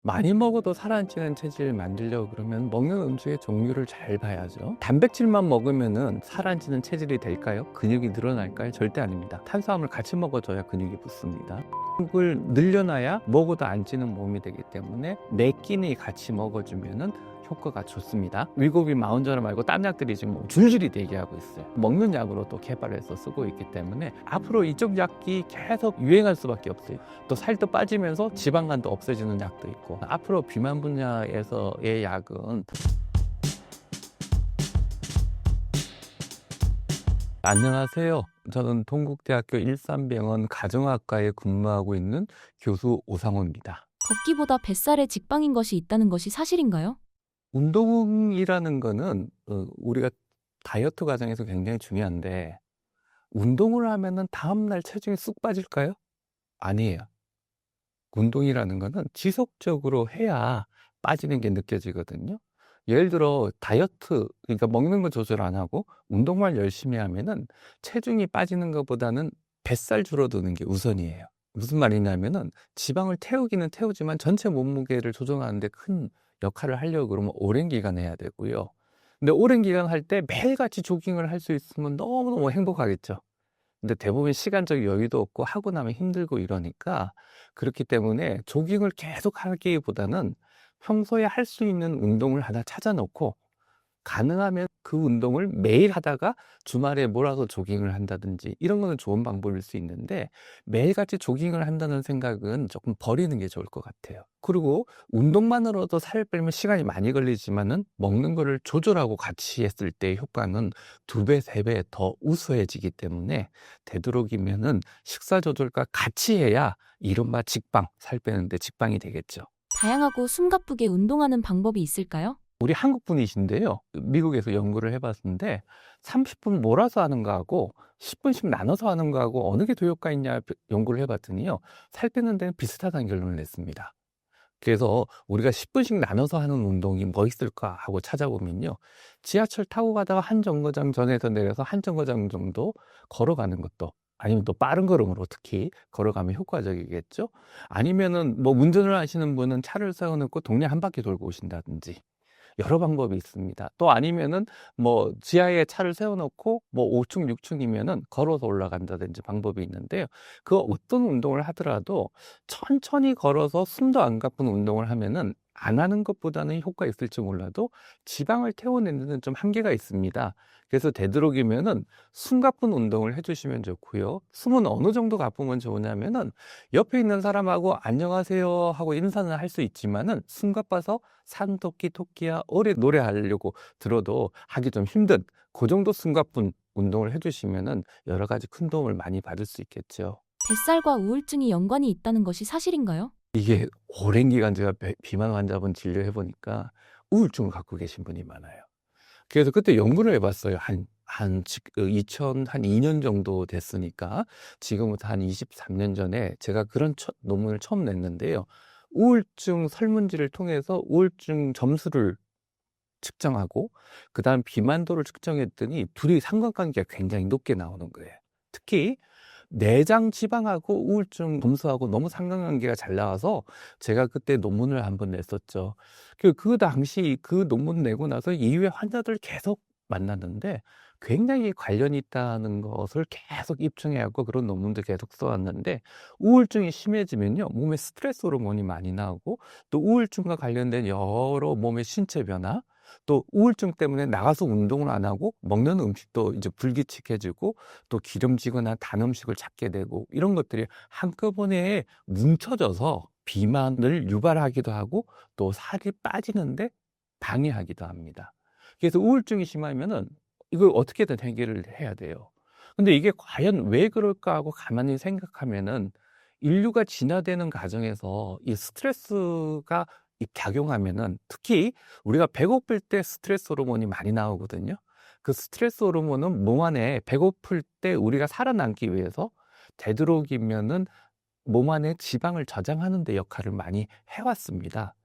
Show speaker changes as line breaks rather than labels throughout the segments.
많이 먹어도 살 안 찌는 체질 만들려고 그러면 먹는 음식의 종류를 잘 봐야죠. 단백질만 먹으면은 살 안 찌는 체질이 될까요? 근육이 늘어날까요? 절대 아닙니다. 탄수화물 같이 먹어줘야 근육이 붙습니다. 근육을 늘려놔야 먹어도 안 찌는 몸이 되기 때문에 매 끼니 같이 먹어주면은 효과가 좋습니다. 위고비, 마운저라 말고 딴 약들이 지금 줄줄이 대기하고 있어요. 먹는 약으로 또 개발해서 쓰고 있기 때문에 앞으로 이쪽 약이 계속 유행할 수밖에 없어요. 또 살도 빠지면서 지방간도 없어지는 약도 있고, 앞으로 비만 분야에서의 약은 안녕하세요. 저는 동국대학교 일산병원 가정학과에 근무하고 있는 교수 오상호입니다.
걷기보다 뱃살에 직방인 것이 있다는 것이 사실인가요?
운동이라는 거는 우리가 다이어트 과정에서 굉장히 중요한데, 운동을 하면은 다음날 체중이 쑥 빠질까요? 아니에요. 운동이라는 거는 지속적으로 해야 빠지는 게 느껴지거든요. 예를 들어 다이어트, 그러니까 먹는 거 조절 안 하고 운동만 열심히 하면은 체중이 빠지는 것보다는 뱃살 줄어드는 게 우선이에요. 무슨 말이냐면은 지방을 태우기는 태우지만 전체 몸무게를 조정하는 데 큰 역할을 하려고 그러면 오랜 기간 해야 되고요. 근데 오랜 기간 할 때 매일같이 조깅을 할 수 있으면 너무너무 행복하겠죠. 근데 대부분 시간적 여유도 없고 하고 나면 힘들고 이러니까, 그렇기 때문에 조깅을 계속 하기보다는 평소에 할 수 있는 운동을 하나 찾아 놓고, 가능하면 그 운동을 매일 하다가 주말에 몰아서 조깅을 한다든지, 이런 거는 좋은 방법일 수 있는데, 매일같이 조깅을 한다는 생각은 조금 버리는 게 좋을 것 같아요. 그리고 운동만으로도 살을 빼면 시간이 많이 걸리지만은 먹는 거를 조절하고 같이 했을 때 효과는 2배, 3배 더 우수해지기 때문에, 되도록이면은 식사 조절과 같이 해야 이른바 직방, 살 빼는데 직방이 되겠죠.
다양하고 숨가쁘게 운동하는 방법이 있을까요?
우리 한국 분이신데요. 미국에서 연구를 해봤는데 30분 몰아서 하는 거하고 10분씩 나눠서 하는 거하고 어느 게 더 효과 있냐 연구를 해봤더니요, 살 빼는 데는 비슷하다는 결론을 냈습니다. 그래서 우리가 10분씩 나눠서 하는 운동이 뭐 있을까 하고 찾아보면요, 지하철 타고 가다가 한 정거장 전에서 내려서 한 정거장 정도 걸어가는 것도, 아니면 또 빠른 걸음으로 특히 걸어가면 효과적이겠죠. 아니면은 뭐 운전을 하시는 분은 차를 세워놓고 동네 한 바퀴 돌고 오신다든지, 여러 방법이 있습니다. 또 아니면은 뭐 지하에 차를 세워놓고 뭐 5층, 6층이면은 걸어서 올라간다든지 방법이 있는데요. 그 어떤 운동을 하더라도 천천히 걸어서 숨도 안 가쁜 운동을 하면은 안 하는 것보다는 효과 있을지 몰라도 지방을 태워내는 데는 좀 한계가 있습니다. 그래서 되도록이면은 숨 가쁜 운동을 해주시면 좋고요. 숨은 어느 정도 가쁘면 좋으냐면은 옆에 있는 사람하고 안녕하세요 하고 인사는 할 수 있지만은 숨 가빠서 산토끼 토끼야 오래 노래하려고 들어도 하기 좀 힘든 그 정도 숨 가쁜 운동을 해주시면은 여러 가지 큰 도움을 많이 받을 수 있겠죠.
뱃살과 우울증이 연관이 있다는 것이 사실인가요?
이게 오랜 기간 제가 비만 환자분 진료해 보니까 우울증을 갖고 계신 분이 많아요. 그래서 그때 연구를 해봤어요. 한 2년 정도 됐으니까 지금부터 한 23년 전에 제가 그런 논문을 처음 냈는데요. 우울증 설문지를 통해서 우울증 점수를 측정하고 그다음 비만도를 측정했더니 둘이 상관관계가 굉장히 높게 나오는 거예요. 특히 내장 지방하고 우울증 점수하고 너무 상관관계가 잘 나와서 제가 그때 논문을 한번 냈었죠. 그 당시 그 논문 내고 나서 이후에 환자들 계속 만났는데 굉장히 관련이 있다는 것을 계속 입증해갖고 그런 논문도 계속 써왔는데, 우울증이 심해지면요, 몸에 스트레스 호르몬이 많이 나오고 또 우울증과 관련된 여러 몸의 신체 변화, 또 우울증 때문에 나가서 운동을 안 하고 먹는 음식도 이제 불규칙해지고 또 기름지거나 단 음식을 찾게 되고, 이런 것들이 한꺼번에 뭉쳐져서 비만을 유발하기도 하고 또 살이 빠지는데 방해하기도 합니다. 그래서 우울증이 심하면은 이걸 어떻게든 해결을 해야 돼요. 근데 이게 과연 왜 그럴까 하고 가만히 생각하면은, 인류가 진화되는 과정에서 이 스트레스가 작용하면은, 특히 우리가 배고플 때 스트레스 호르몬이 많이 나오거든요. 그 스트레스 호르몬은 몸 안에 배고플 때 우리가 살아남기 위해서 되도록이면은 몸 안에 지방을 저장하는 데 역할을 많이 해왔습니다.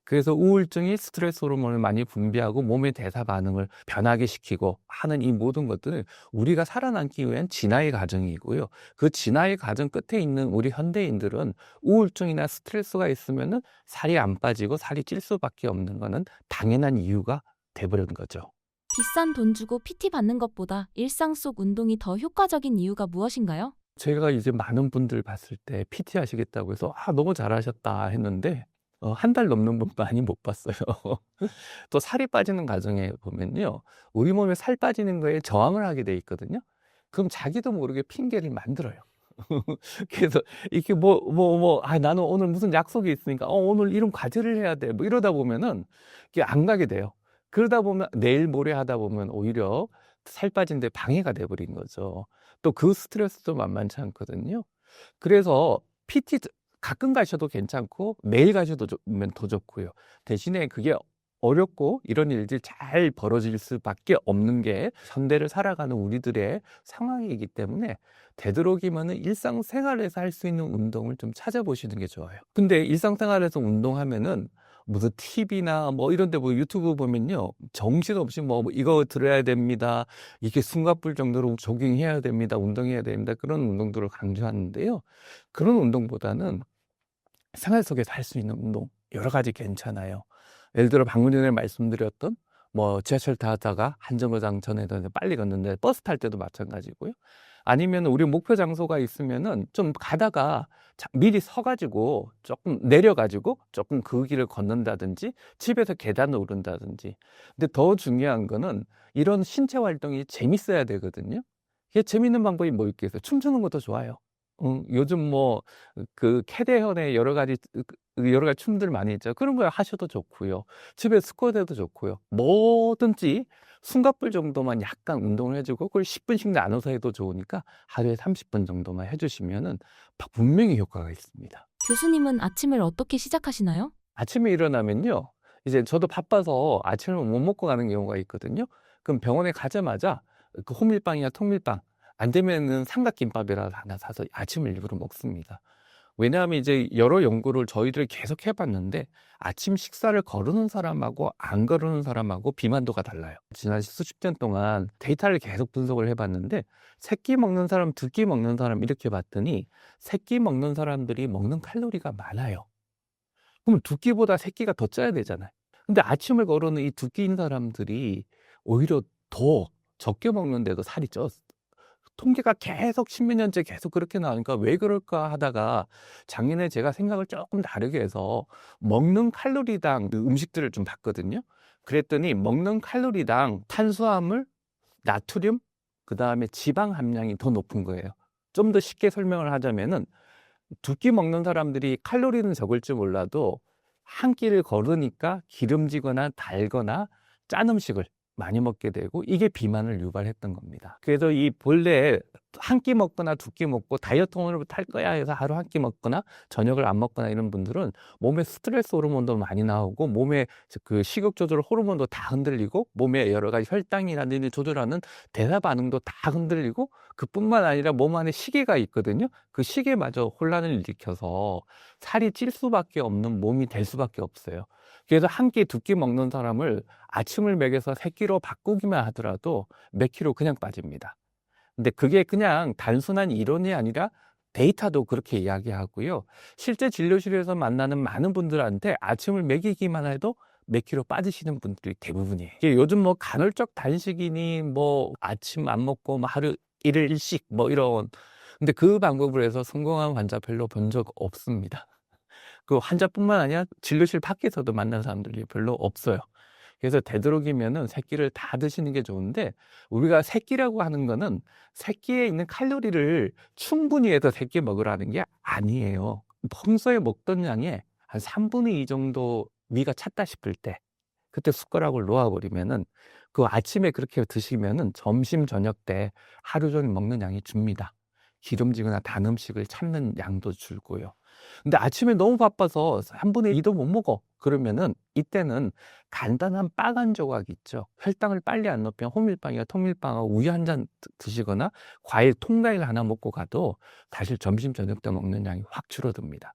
그래서 우울증이 스트레스 호르몬을 많이 분비하고 몸의 대사 반응을 변하게 시키고 하는 이 모든 것들은 우리가 살아남기 위한 진화의 과정이고요. 그 진화의 과정 끝에 있는 우리 현대인들은 우울증이나 스트레스가 있으면은 살이 안 빠지고 살이 찔 수밖에 없는 거는 당연한 이유가 돼버린 거죠.
비싼 돈 주고 PT 받는 것보다 일상 속 운동이 더 효과적인 이유가 무엇인가요?
제가 이제 많은 분들 봤을 때 PT 하시겠다고 해서 너무 잘하셨다 했는데 한 달 넘는 분 많이 못 봤어요. 또 살이 빠지는 과정에 보면요. 우리 몸에 살 빠지는 거에 저항을 하게 돼 있거든요. 그럼 자기도 모르게 핑계를 만들어요. 그래서 이렇게 나는 오늘 무슨 약속이 있으니까 오늘 이런 과제를 해야 돼. 뭐 이러다 보면은 이게 안 가게 돼요. 그러다 보면 내일 모레 하다 보면 오히려 살 빠진데 방해가 돼 버린 거죠. 또 그 스트레스도 만만치 않거든요. 그래서 PT 가끔 가셔도 괜찮고 매일 가셔도 좋으면 더 좋고요. 대신에 그게 어렵고 이런 일들이 잘 벌어질 수밖에 없는 게 현대를 살아가는 우리들의 상황이기 때문에 되도록이면은 일상생활에서 할 수 있는 운동을 좀 찾아보시는 게 좋아요. 근데 일상생활에서 운동하면은 무슨 TV나 뭐 이런 데 유튜브 보면요. 정신없이 이거 들어야 됩니다. 이게 숨가쁠 정도로 조깅해야 됩니다. 운동해야 됩니다. 그런 운동들을 강조하는데요. 그런 운동보다는 생활 속에서 할 수 있는 운동 여러 가지 괜찮아요. 예를 들어 방금 전에 말씀드렸던 지하철 타다가 한 정거장 전에도 빨리 걷는데 버스 탈 때도 마찬가지고요. 아니면 우리 목표 장소가 있으면은 좀 가다가 미리 서가지고 조금 내려가지고 조금 그 길을 걷는다든지 집에서 계단을 오른다든지. 근데 더 중요한 거는 이런 신체 활동이 재밌어야 되거든요. 이게 재밌는 방법이 뭐 있겠어요? 춤추는 것도 좋아요. 요즘 그 캐대현의 여러 가지 춤들 많이 있죠. 그런 거 하셔도 좋고요. 집에 스쿼트 해도 좋고요. 뭐든지 숨가쁠 정도만 약간 운동을 해주고 그걸 10분씩 나눠서 해도 좋으니까 하루에 30분 정도만 해주시면은 분명히 효과가 있습니다.
교수님은 아침을 어떻게 시작하시나요?
아침에 일어나면요. 이제 저도 바빠서 아침을 못 먹고 가는 경우가 있거든요. 그럼 병원에 가자마자 그 호밀빵이나 통밀빵, 안 되면은 삼각김밥이라도 하나 사서 아침을 일부러 먹습니다. 왜냐하면 이제 여러 연구를 저희들이 계속 해봤는데 아침 식사를 거르는 사람하고 안 거르는 사람하고 비만도가 달라요. 지난 수십 년 동안 데이터를 계속 분석을 해봤는데 세끼 먹는 사람, 두 끼 먹는 사람 이렇게 봤더니 세끼 먹는 사람들이 먹는 칼로리가 많아요. 그럼 두 끼보다 세 끼가 더 쪄야 되잖아요. 근데 아침을 거르는 이 두 끼인 사람들이 오히려 더 적게 먹는데도 살이 쪘어. 통계가 계속 십몇 년째 계속 그렇게 나오니까 왜 그럴까 하다가 작년에 제가 생각을 조금 다르게 해서 먹는 칼로리당 그 음식들을 좀 봤거든요. 그랬더니 먹는 칼로리당 탄수화물, 나트륨, 그 다음에 지방 함량이 더 높은 거예요. 좀 더 쉽게 설명을 하자면은 두 끼 먹는 사람들이 칼로리는 적을지 몰라도 한 끼를 거르니까 기름지거나 달거나 짠 음식을 많이 먹게 되고 이게 비만을 유발했던 겁니다. 그래서 이 본래 한 끼 먹거나 두 끼 먹고 다이어트용으로 탈 거야 해서 하루 한 끼 먹거나 저녁을 안 먹거나 이런 분들은 몸에 스트레스 호르몬도 많이 나오고 몸에 그 식욕 조절 호르몬도 다 흔들리고 몸에 여러 가지 혈당이라든지 조절하는 대사 반응도 다 흔들리고 그뿐만 아니라 몸 안에 시계가 있거든요. 그 시계마저 혼란을 일으켜서 살이 찔 수밖에 없는 몸이 될 수밖에 없어요. 그래서 한 끼, 두 끼 먹는 사람을 아침을 먹여서 세 끼로 바꾸기만 하더라도 몇 킬로 그냥 빠집니다. 근데 그게 그냥 단순한 이론이 아니라 데이터도 그렇게 이야기하고요. 실제 진료실에서 만나는 많은 분들한테 아침을 먹이기만 해도 몇 킬로 빠지시는 분들이 대부분이에요. 이게 요즘 간헐적 단식이니 아침 안 먹고 하루 일일 일식 이런. 근데 그 방법을 해서 성공한 환자 별로 본 적 없습니다. 그 환자뿐만 아니라 진료실 밖에서도 만난 사람들이 별로 없어요. 그래서 되도록이면은 세 끼를 다 드시는 게 좋은데 우리가 세 끼라고 하는 거는 세 끼에 있는 칼로리를 충분히 해서 세 끼 먹으라는 게 아니에요. 평소에 먹던 양의 한 3분의 2 정도 위가 찼다 싶을 때 그때 숟가락을 놓아버리면은 그 아침에 그렇게 드시면은 점심 저녁 때 하루 종일 먹는 양이 줍니다. 기름지거나 단 음식을 참는 양도 줄고요. 근데 아침에 너무 바빠서 3분의 2도 못 먹어. 그러면은 이때는 간단한 빵 한 조각 있죠. 혈당을 빨리 안 높이면 호밀빵이나 통밀빵하고 우유 한 잔 드시거나 과일 통과일 하나 먹고 가도 사실 점심 저녁 때 먹는 양이 확 줄어듭니다.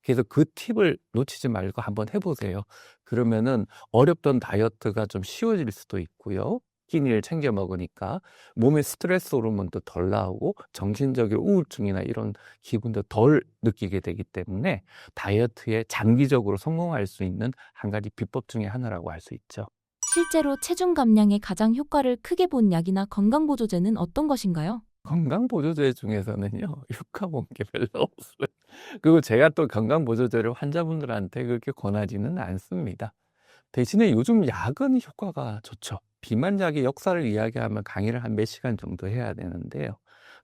그래서 그 팁을 놓치지 말고 한번 해보세요. 그러면은 어렵던 다이어트가 좀 쉬워질 수도 있고요. 끼니를 챙겨 먹으니까 몸에 스트레스 호르몬도 덜 나오고 정신적인 우울증이나 이런 기분도 덜 느끼게 되기 때문에 다이어트에 장기적으로 성공할 수 있는 한 가지 비법 중에 하나라고 할 수 있죠.
실제로 체중 감량에 가장 효과를 크게 본 약이나 건강보조제는 어떤 것인가요?
건강보조제 중에서는요, 효과 본 게 별로 없어요. 그리고 제가 또 건강보조제를 환자분들한테 그렇게 권하지는 않습니다. 대신에 요즘 약은 효과가 좋죠. 비만약의 역사를 이야기하면 강의를 한 몇 시간 정도 해야 되는데요.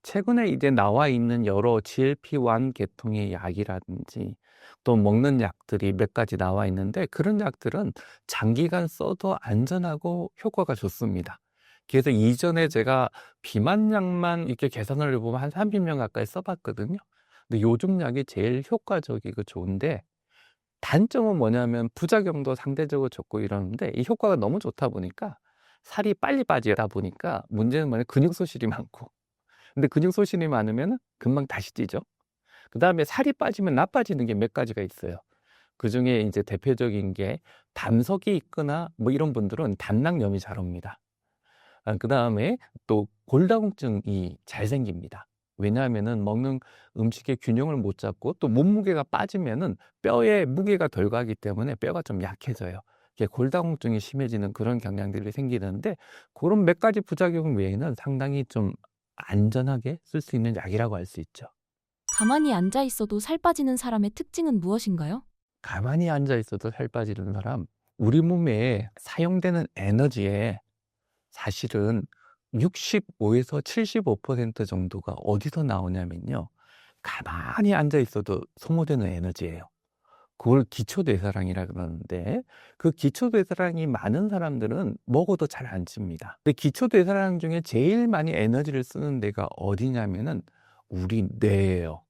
최근에 이제 나와 있는 여러 GLP-1 계통의 약이라든지 또 먹는 약들이 몇 가지 나와 있는데 그런 약들은 장기간 써도 안전하고 효과가 좋습니다. 그래서 이전에 제가 비만약만 이렇게 계산을 해보면 한 30년 가까이 써봤거든요. 근데 요즘 약이 제일 효과적이고 좋은데 단점은 뭐냐면 부작용도 상대적으로 적고 이러는데 이 효과가 너무 좋다 보니까 살이 빨리 빠지다 보니까 문제는 뭐냐 근육 소실이 많고 근데 근육 소실이 많으면 금방 다시 찌죠. 그다음에 살이 빠지면 나빠지는 게 몇 가지가 있어요. 그중에 이제 대표적인 게 담석이 있거나 뭐 이런 분들은 담낭염이 잘 옵니다. 그다음에 또 골다공증이 잘 생깁니다. 왜냐하면은 먹는 음식의 균형을 못 잡고 또 몸무게가 빠지면은 뼈에 무게가 덜 가기 때문에 뼈가 좀 약해져요. 이게 골다공증이 심해지는 그런 경향들이 생기는데 그런 몇 가지 부작용 외에는 상당히 좀 안전하게 쓸 수 있는 약이라고 할 수 있죠.
가만히 앉아 있어도 살 빠지는 사람의 특징은 무엇인가요?
가만히 앉아 있어도 살 빠지는 사람, 우리 몸에 사용되는 에너지에 사실은 65에서 75% 정도가 어디서 나오냐면요. 가만히 앉아 있어도 소모되는 에너지예요. 그걸 기초대사량이라 그러는데 그 기초대사량이 많은 사람들은 먹어도 잘 안 찝니다. 근데 기초대사량 중에 제일 많이 에너지를 쓰는 데가 어디냐면은 우리 뇌예요.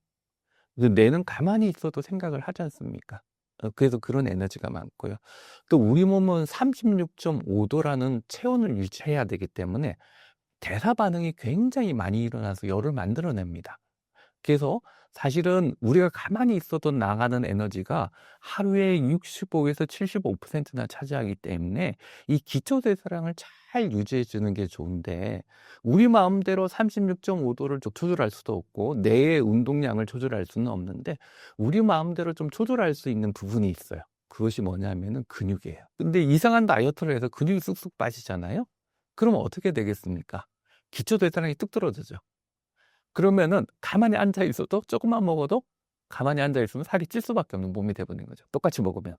그 뇌는 가만히 있어도 생각을 하지 않습니까? 그래서 그런 에너지가 많고요. 또 우리 몸은 36.5도라는 체온을 유지해야 되기 때문에 대사 반응이 굉장히 많이 일어나서 열을 만들어냅니다. 그래서 사실은 우리가 가만히 있어도 나가는 에너지가 하루에 65에서 75%나 차지하기 때문에 이 기초대사량을 잘 유지해 주는 게 좋은데 우리 마음대로 36.5도를 조절할 수도 없고 뇌의 운동량을 조절할 수는 없는데 우리 마음대로 좀 조절할 수 있는 부분이 있어요. 그것이 뭐냐면은 근육이에요. 근데 이상한 다이어트를 해서 근육이 쑥쑥 빠지잖아요. 그러면 어떻게 되겠습니까? 기초대사량이 뚝 떨어지죠. 그러면은 가만히 앉아 있어도 조금만 먹어도 가만히 앉아 있으면 살이 찔 수밖에 없는 몸이 돼버리는 거죠. 똑같이 먹으면.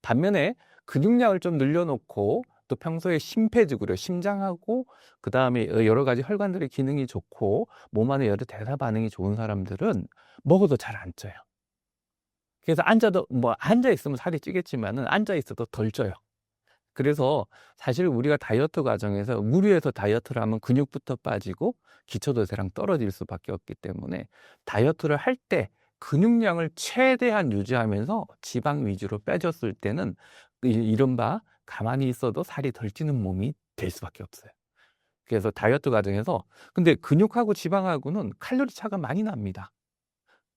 반면에 근육량을 좀 늘려놓고 또 평소에 심폐지구력, 심장하고 그 다음에 여러 가지 혈관들의 기능이 좋고 몸 안에 여러 대사 반응이 좋은 사람들은 먹어도 잘 안 쪄요. 그래서 앉아도 뭐 앉아 있으면 살이 찌겠지만은 앉아 있어도 덜 쪄요. 그래서 사실 우리가 다이어트 과정에서 무리해서 다이어트를 하면 근육부터 빠지고 기초대사량 떨어질 수밖에 없기 때문에 다이어트를 할 때 근육량을 최대한 유지하면서 지방 위주로 빼줬을 때는 이른바 가만히 있어도 살이 덜 찌는 몸이 될 수밖에 없어요. 그래서 다이어트 과정에서 근데 근육하고 지방하고는 칼로리 차가 많이 납니다.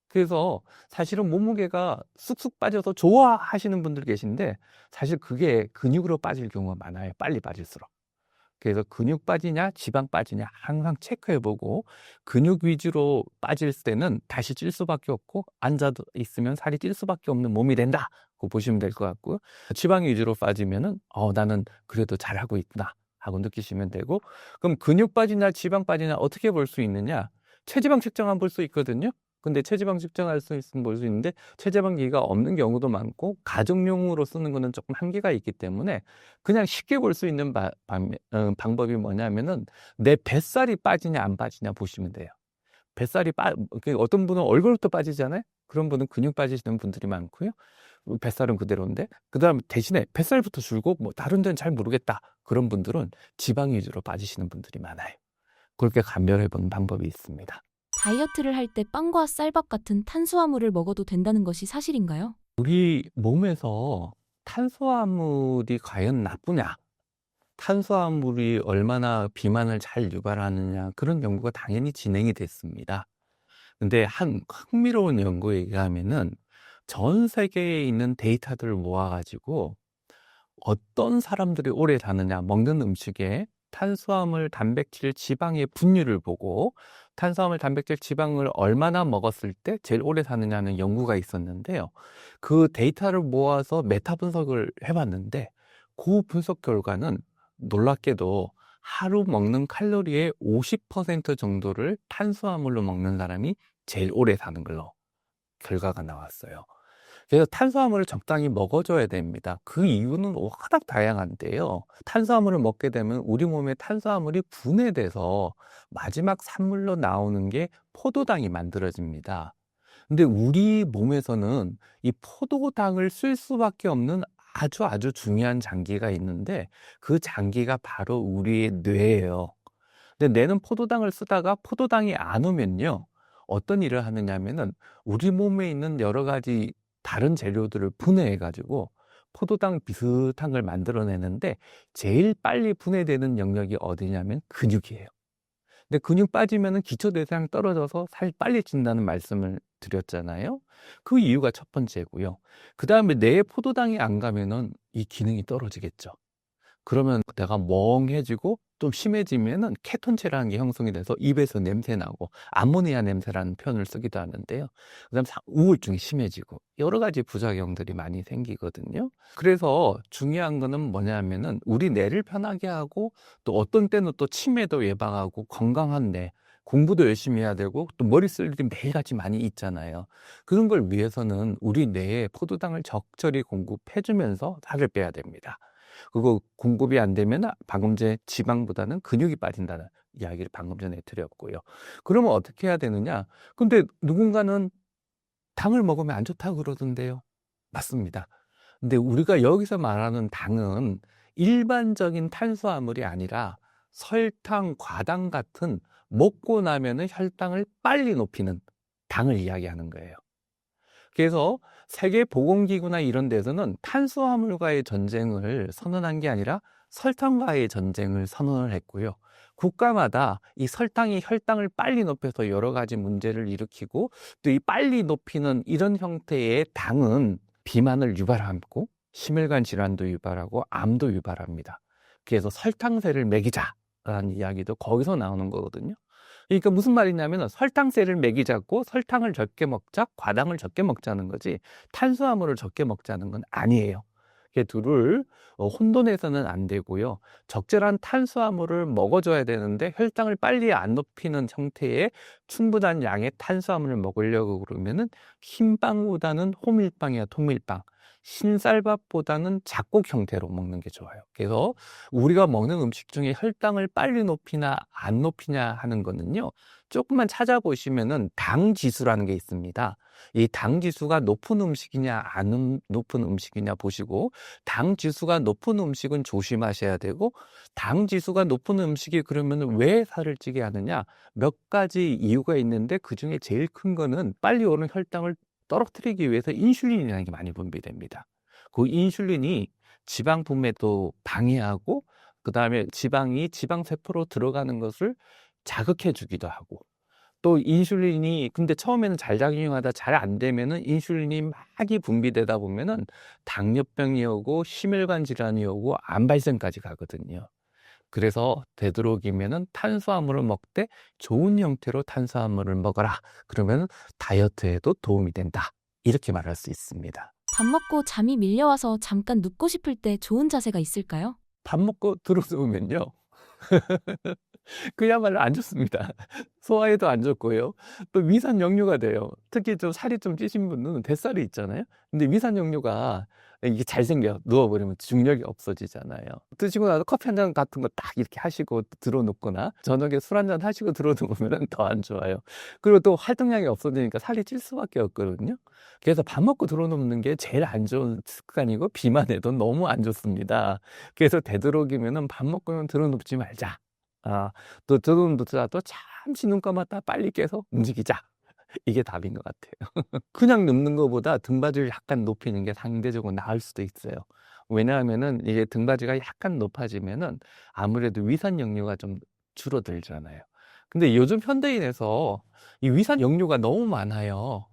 그래서 사실은 몸무게가 쑥쑥 빠져서 좋아하시는 분들 계신데 사실 그게 근육으로 빠질 경우가 많아요. 빨리 빠질수록. 그래서 근육 빠지냐 지방 빠지냐 항상 체크해보고 근육 위주로 빠질 때는 다시 찔 수밖에 없고 앉아 있으면 살이 찔 수밖에 없는 몸이 된다. 고 보시면 될 것 같고요. 지방 위주로 빠지면은 나는 그래도 잘하고 있구나 하고 느끼시면 되고 그럼 근육 빠지냐 지방 빠지냐 어떻게 볼 수 있느냐? 체지방 측정한 볼 수 있거든요. 근데 체지방 측정할 수 있으면 볼 수 있는데 체지방기가 없는 경우도 많고 가정용으로 쓰는 거는 조금 한계가 있기 때문에 그냥 쉽게 볼 수 있는 방법이 뭐냐면은 내 뱃살이 빠지냐 안 빠지냐 보시면 돼요. 뱃살이 어떤 분은 얼굴부터 빠지잖아요. 그런 분은 근육 빠지시는 분들이 많고요. 뱃살은 그대로인데 그다음 대신에 뱃살부터 줄고 뭐 다른 데는 잘 모르겠다. 그런 분들은 지방 위주로 빠지시는 분들이 많아요. 그렇게 감별해 보는 방법이 있습니다.
다이어트를 할 때 빵과 쌀밥 같은 탄수화물을 먹어도 된다는 것이 사실인가요?
우리 몸에서 탄수화물이 과연 나쁘냐? 탄수화물이 얼마나 비만을 잘 유발하느냐? 그런 연구가 당연히 진행이 됐습니다. 근데 한 흥미로운 연구에 의하면은 전 세계에 있는 데이터들을 모아가지고 어떤 사람들이 오래 사느냐, 먹는 음식에 탄수화물, 단백질, 지방의 분류를 보고 탄수화물, 단백질, 지방을 얼마나 먹었을 때 제일 오래 사느냐는 연구가 있었는데요. 그 데이터를 모아서 메타 분석을 해봤는데 그 분석 결과는 놀랍게도 하루 먹는 칼로리의 50% 정도를 탄수화물로 먹는 사람이 제일 오래 사는 걸로 결과가 나왔어요. 그래서 탄수화물을 적당히 먹어줘야 됩니다. 그 이유는 워낙 다양한데요. 탄수화물을 먹게 되면 우리 몸에 탄수화물이 분해돼서 마지막 산물로 나오는 게 포도당이 만들어집니다. 근데 우리 몸에서는 이 포도당을 쓸 수밖에 없는 아주 중요한 장기가 있는데 그 장기가 바로 우리의 뇌예요. 근데 뇌는 포도당을 쓰다가 포도당이 안 오면요. 어떤 일을 하느냐면은 우리 몸에 있는 여러 가지 다른 재료들을 분해해가지고 포도당 비슷한 걸 만들어내는데 제일 빨리 분해되는 영역이 어디냐면 근육이에요. 근데 근육 빠지면은 기초대사량 떨어져서 살 빨리 찐다는 말씀을 드렸잖아요. 그 이유가 첫 번째고요. 그 다음에 뇌에 포도당이 안 가면은 이 기능이 떨어지겠죠. 그러면 내가 멍해지고 좀 심해지면은 케톤체라는 게 형성이 돼서 입에서 냄새 나고 암모니아 냄새라는 표현을 쓰기도 하는데요. 그다음 우울증이 심해지고 여러 가지 부작용들이 많이 생기거든요. 그래서 중요한 거는 뭐냐면은 우리 뇌를 편하게 하고 또 어떤 때는 또 치매도 예방하고 건강한 뇌, 공부도 열심히 해야 되고 또 머리 쓸 일이 매일같이 많이 있잖아요. 그런 걸 위해서는 우리 뇌에 포도당을 적절히 공급해주면서 살을 빼야 됩니다. 그거 공급이 안 되면 방금 전에 지방보다는 근육이 빠진다는 이야기를 방금 전에 드렸고요. 그러면 어떻게 해야 되느냐? 근데 누군가는 당을 먹으면 안 좋다고 그러던데요. 맞습니다. 근데 우리가 여기서 말하는 당은 일반적인 탄수화물이 아니라 설탕, 과당 같은 먹고 나면은 혈당을 빨리 높이는 당을 이야기하는 거예요. 그래서 세계보건기구나 이런 데서는 탄수화물과의 전쟁을 선언한 게 아니라 설탕과의 전쟁을 선언을 했고요. 국가마다 이 설탕이 혈당을 빨리 높여서 여러 가지 문제를 일으키고 또 이 빨리 높이는 이런 형태의 당은 비만을 유발하고 심혈관 질환도 유발하고 암도 유발합니다. 그래서 설탕세를 매기자라는 이야기도 거기서 나오는 거거든요. 그러니까 무슨 말이냐면 설탕세를 매기자고 설탕을 적게 먹자, 과당을 적게 먹자는 거지 탄수화물을 적게 먹자는 건 아니에요. 이 둘을 혼돈해서는 안 되고요. 적절한 탄수화물을 먹어줘야 되는데 혈당을 빨리 안 높이는 형태의 충분한 양의 탄수화물을 먹으려고 그러면은 흰빵보다는 호밀빵이야 통밀빵. 흰쌀밥보다는 잡곡 형태로 먹는 게 좋아요. 그래서 우리가 먹는 음식 중에 혈당을 빨리 높이나 안 높이냐 하는 거는요. 조금만 찾아보시면은 당 지수라는 게 있습니다. 이 당 지수가 높은 음식이냐 안 높은 음식이냐 보시고 당 지수가 높은 음식은 조심하셔야 되고 당 지수가 높은 음식이 그러면 왜 살을 찌게 하느냐 몇 가지 이유가 있는데 그중에 제일 큰 거는 빨리 오른 혈당을 떨어뜨리기 위해서 인슐린이라는 게 많이 분비됩니다. 그 인슐린이 지방 분해도 방해하고 그 다음에 지방이 지방세포로 들어가는 것을 자극해 주기도 하고 또 인슐린이 근데 처음에는 잘 작용하다 잘 안 되면은 인슐린이 막이 분비되다 보면은 당뇨병이 오고 심혈관 질환이 오고 암 발생까지 가거든요. 그래서 되도록이면은 탄수화물을 먹되 좋은 형태로 탄수화물을 먹어라. 그러면 다이어트에도 도움이 된다. 이렇게 말할 수 있습니다.
밥 먹고 잠이 밀려와서 잠깐 눕고 싶을 때 좋은 자세가 있을까요?
밥 먹고 들어누우면요. 그야말로 안 좋습니다. 소화에도 안 좋고요. 또 위산 역류가 돼요. 특히 좀 살이 좀 찌신 분은 뱃살이 있잖아요. 근데 위산 역류가 이게 잘생겨요. 누워버리면 중력이 없어지잖아요. 드시고 나서 커피 한 잔 같은 거 딱 이렇게 하시고 들어눕거나 저녁에 술 한 잔 하시고 들어누우면 더 안 좋아요. 그리고 또 활동량이 없어지니까 살이 찔 수밖에 없거든요. 그래서 밥 먹고 들어눕는 게 제일 안 좋은 습관이고 비만에도 너무 안 좋습니다. 그래서 되도록이면 밥 먹고는 들어눕지 말자. 또 들어눕더라도 잠시 눈 감았다 빨리 깨서 움직이자. 이게 답인 것 같아요. 그냥 눕는 것보다 등받이를 약간 높이는 게 상대적으로 나을 수도 있어요. 왜냐하면은 이게 등받이가 약간 높아지면은 아무래도 위산 역류가 좀 줄어들잖아요. 근데 요즘 현대인에서 이 위산 역류가 너무 많아요.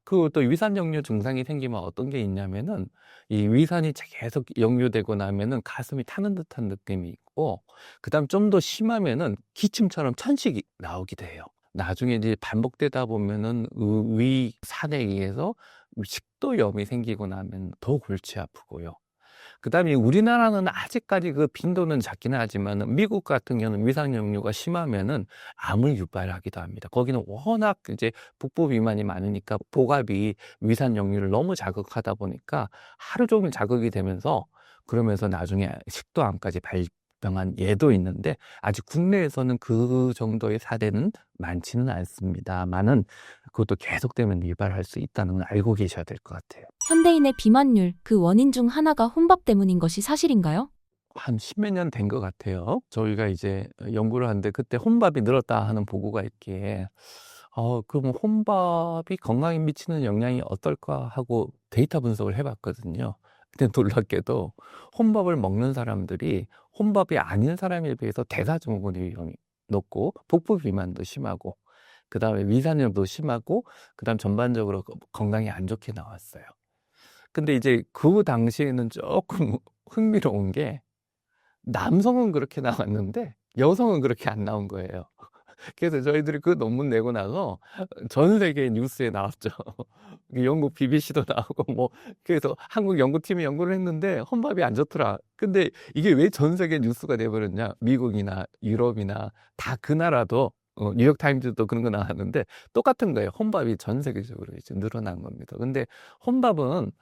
그리고 또 위산 역류 증상이 생기면 어떤 게 있냐면은 이 위산이 계속 역류되고 나면은 가슴이 타는 듯한 느낌이 있고, 그다음 좀 더 심하면은 기침처럼 천식이 나오기도 해요. 나중에 이제 반복되다 보면은 위산에 의해서 식도염이 생기고 나면 더 골치 아프고요. 그다음에 우리나라는 아직까지 그 빈도는 작기는 하지만 미국 같은 경우는 위산 역류가 심하면은 암을 유발하기도 합니다. 거기는 워낙 이제 북부 비만이 많으니까 복압이 위산 역류를 너무 자극하다 보니까 하루 종일 자극이 되면서, 그러면서 나중에 식도암까지 발병한 예도 있는데, 아직 국내에서는 그 정도의 사례는 많지는 않습니다만은 그것도 계속되면 유발할 수 있다는 걸 알고 계셔야 될 것 같아요.
현대인의 비만율, 그 원인 중 하나가 혼밥 때문인 것이 사실인가요?
한 십몇 년 된 것 같아요. 저희가 이제 연구를 하는데 그때 혼밥이 늘었다 하는 보고가 있기에 그럼 혼밥이 건강에 미치는 영향이 어떨까 하고 데이터 분석을 해봤거든요. 근데 놀랍게도 혼밥을 먹는 사람들이 혼밥이 아닌 사람에 비해서 대사증후군 위험이 높고, 복부 비만도 심하고, 그 다음에 위산염도 심하고, 그 다음 전반적으로 건강이 안 좋게 나왔어요. 근데 이제 그 당시에는 조금 흥미로운 게, 남성은 그렇게 나왔는데 여성은 그렇게 안 나온 거예요. 그래서 저희들이 그 논문 내고 나서 전 세계 뉴스에 나왔죠. 영국 BBC도 나오고 뭐, 그래서 한국 연구팀이 연구를 했는데 혼밥이 안 좋더라. 근데 이게 왜 전 세계 뉴스가 돼버렸냐? 미국이나 유럽이나 다 그 나라도 뉴욕타임즈도 그런 거 나왔는데 똑같은 거예요. 혼밥이 전 세계적으로 이제 늘어난 겁니다. 근데 혼밥은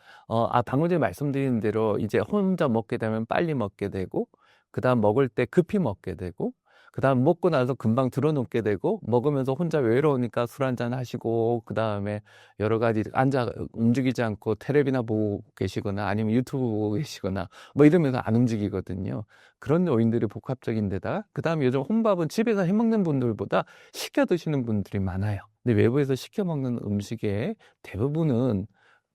방금 전에 말씀드린 대로 이제 혼자 먹게 되면 빨리 먹게 되고, 그다음 먹을 때 급히 먹게 되고, 그다음 먹고 나서 금방 들어눕게 되고, 먹으면서 혼자 외로우니까 술 한잔 하시고, 그다음에 여러 가지 앉아 움직이지 않고 테레비나 보고 계시거나 아니면 유튜브 보고 계시거나 뭐 이러면서 안 움직이거든요. 그런 요인들이 복합적인 데다, 그다음에 요즘 혼밥은 집에서 해 먹는 분들보다 시켜 드시는 분들이 많아요. 근데 외부에서 시켜 먹는 음식의 대부분은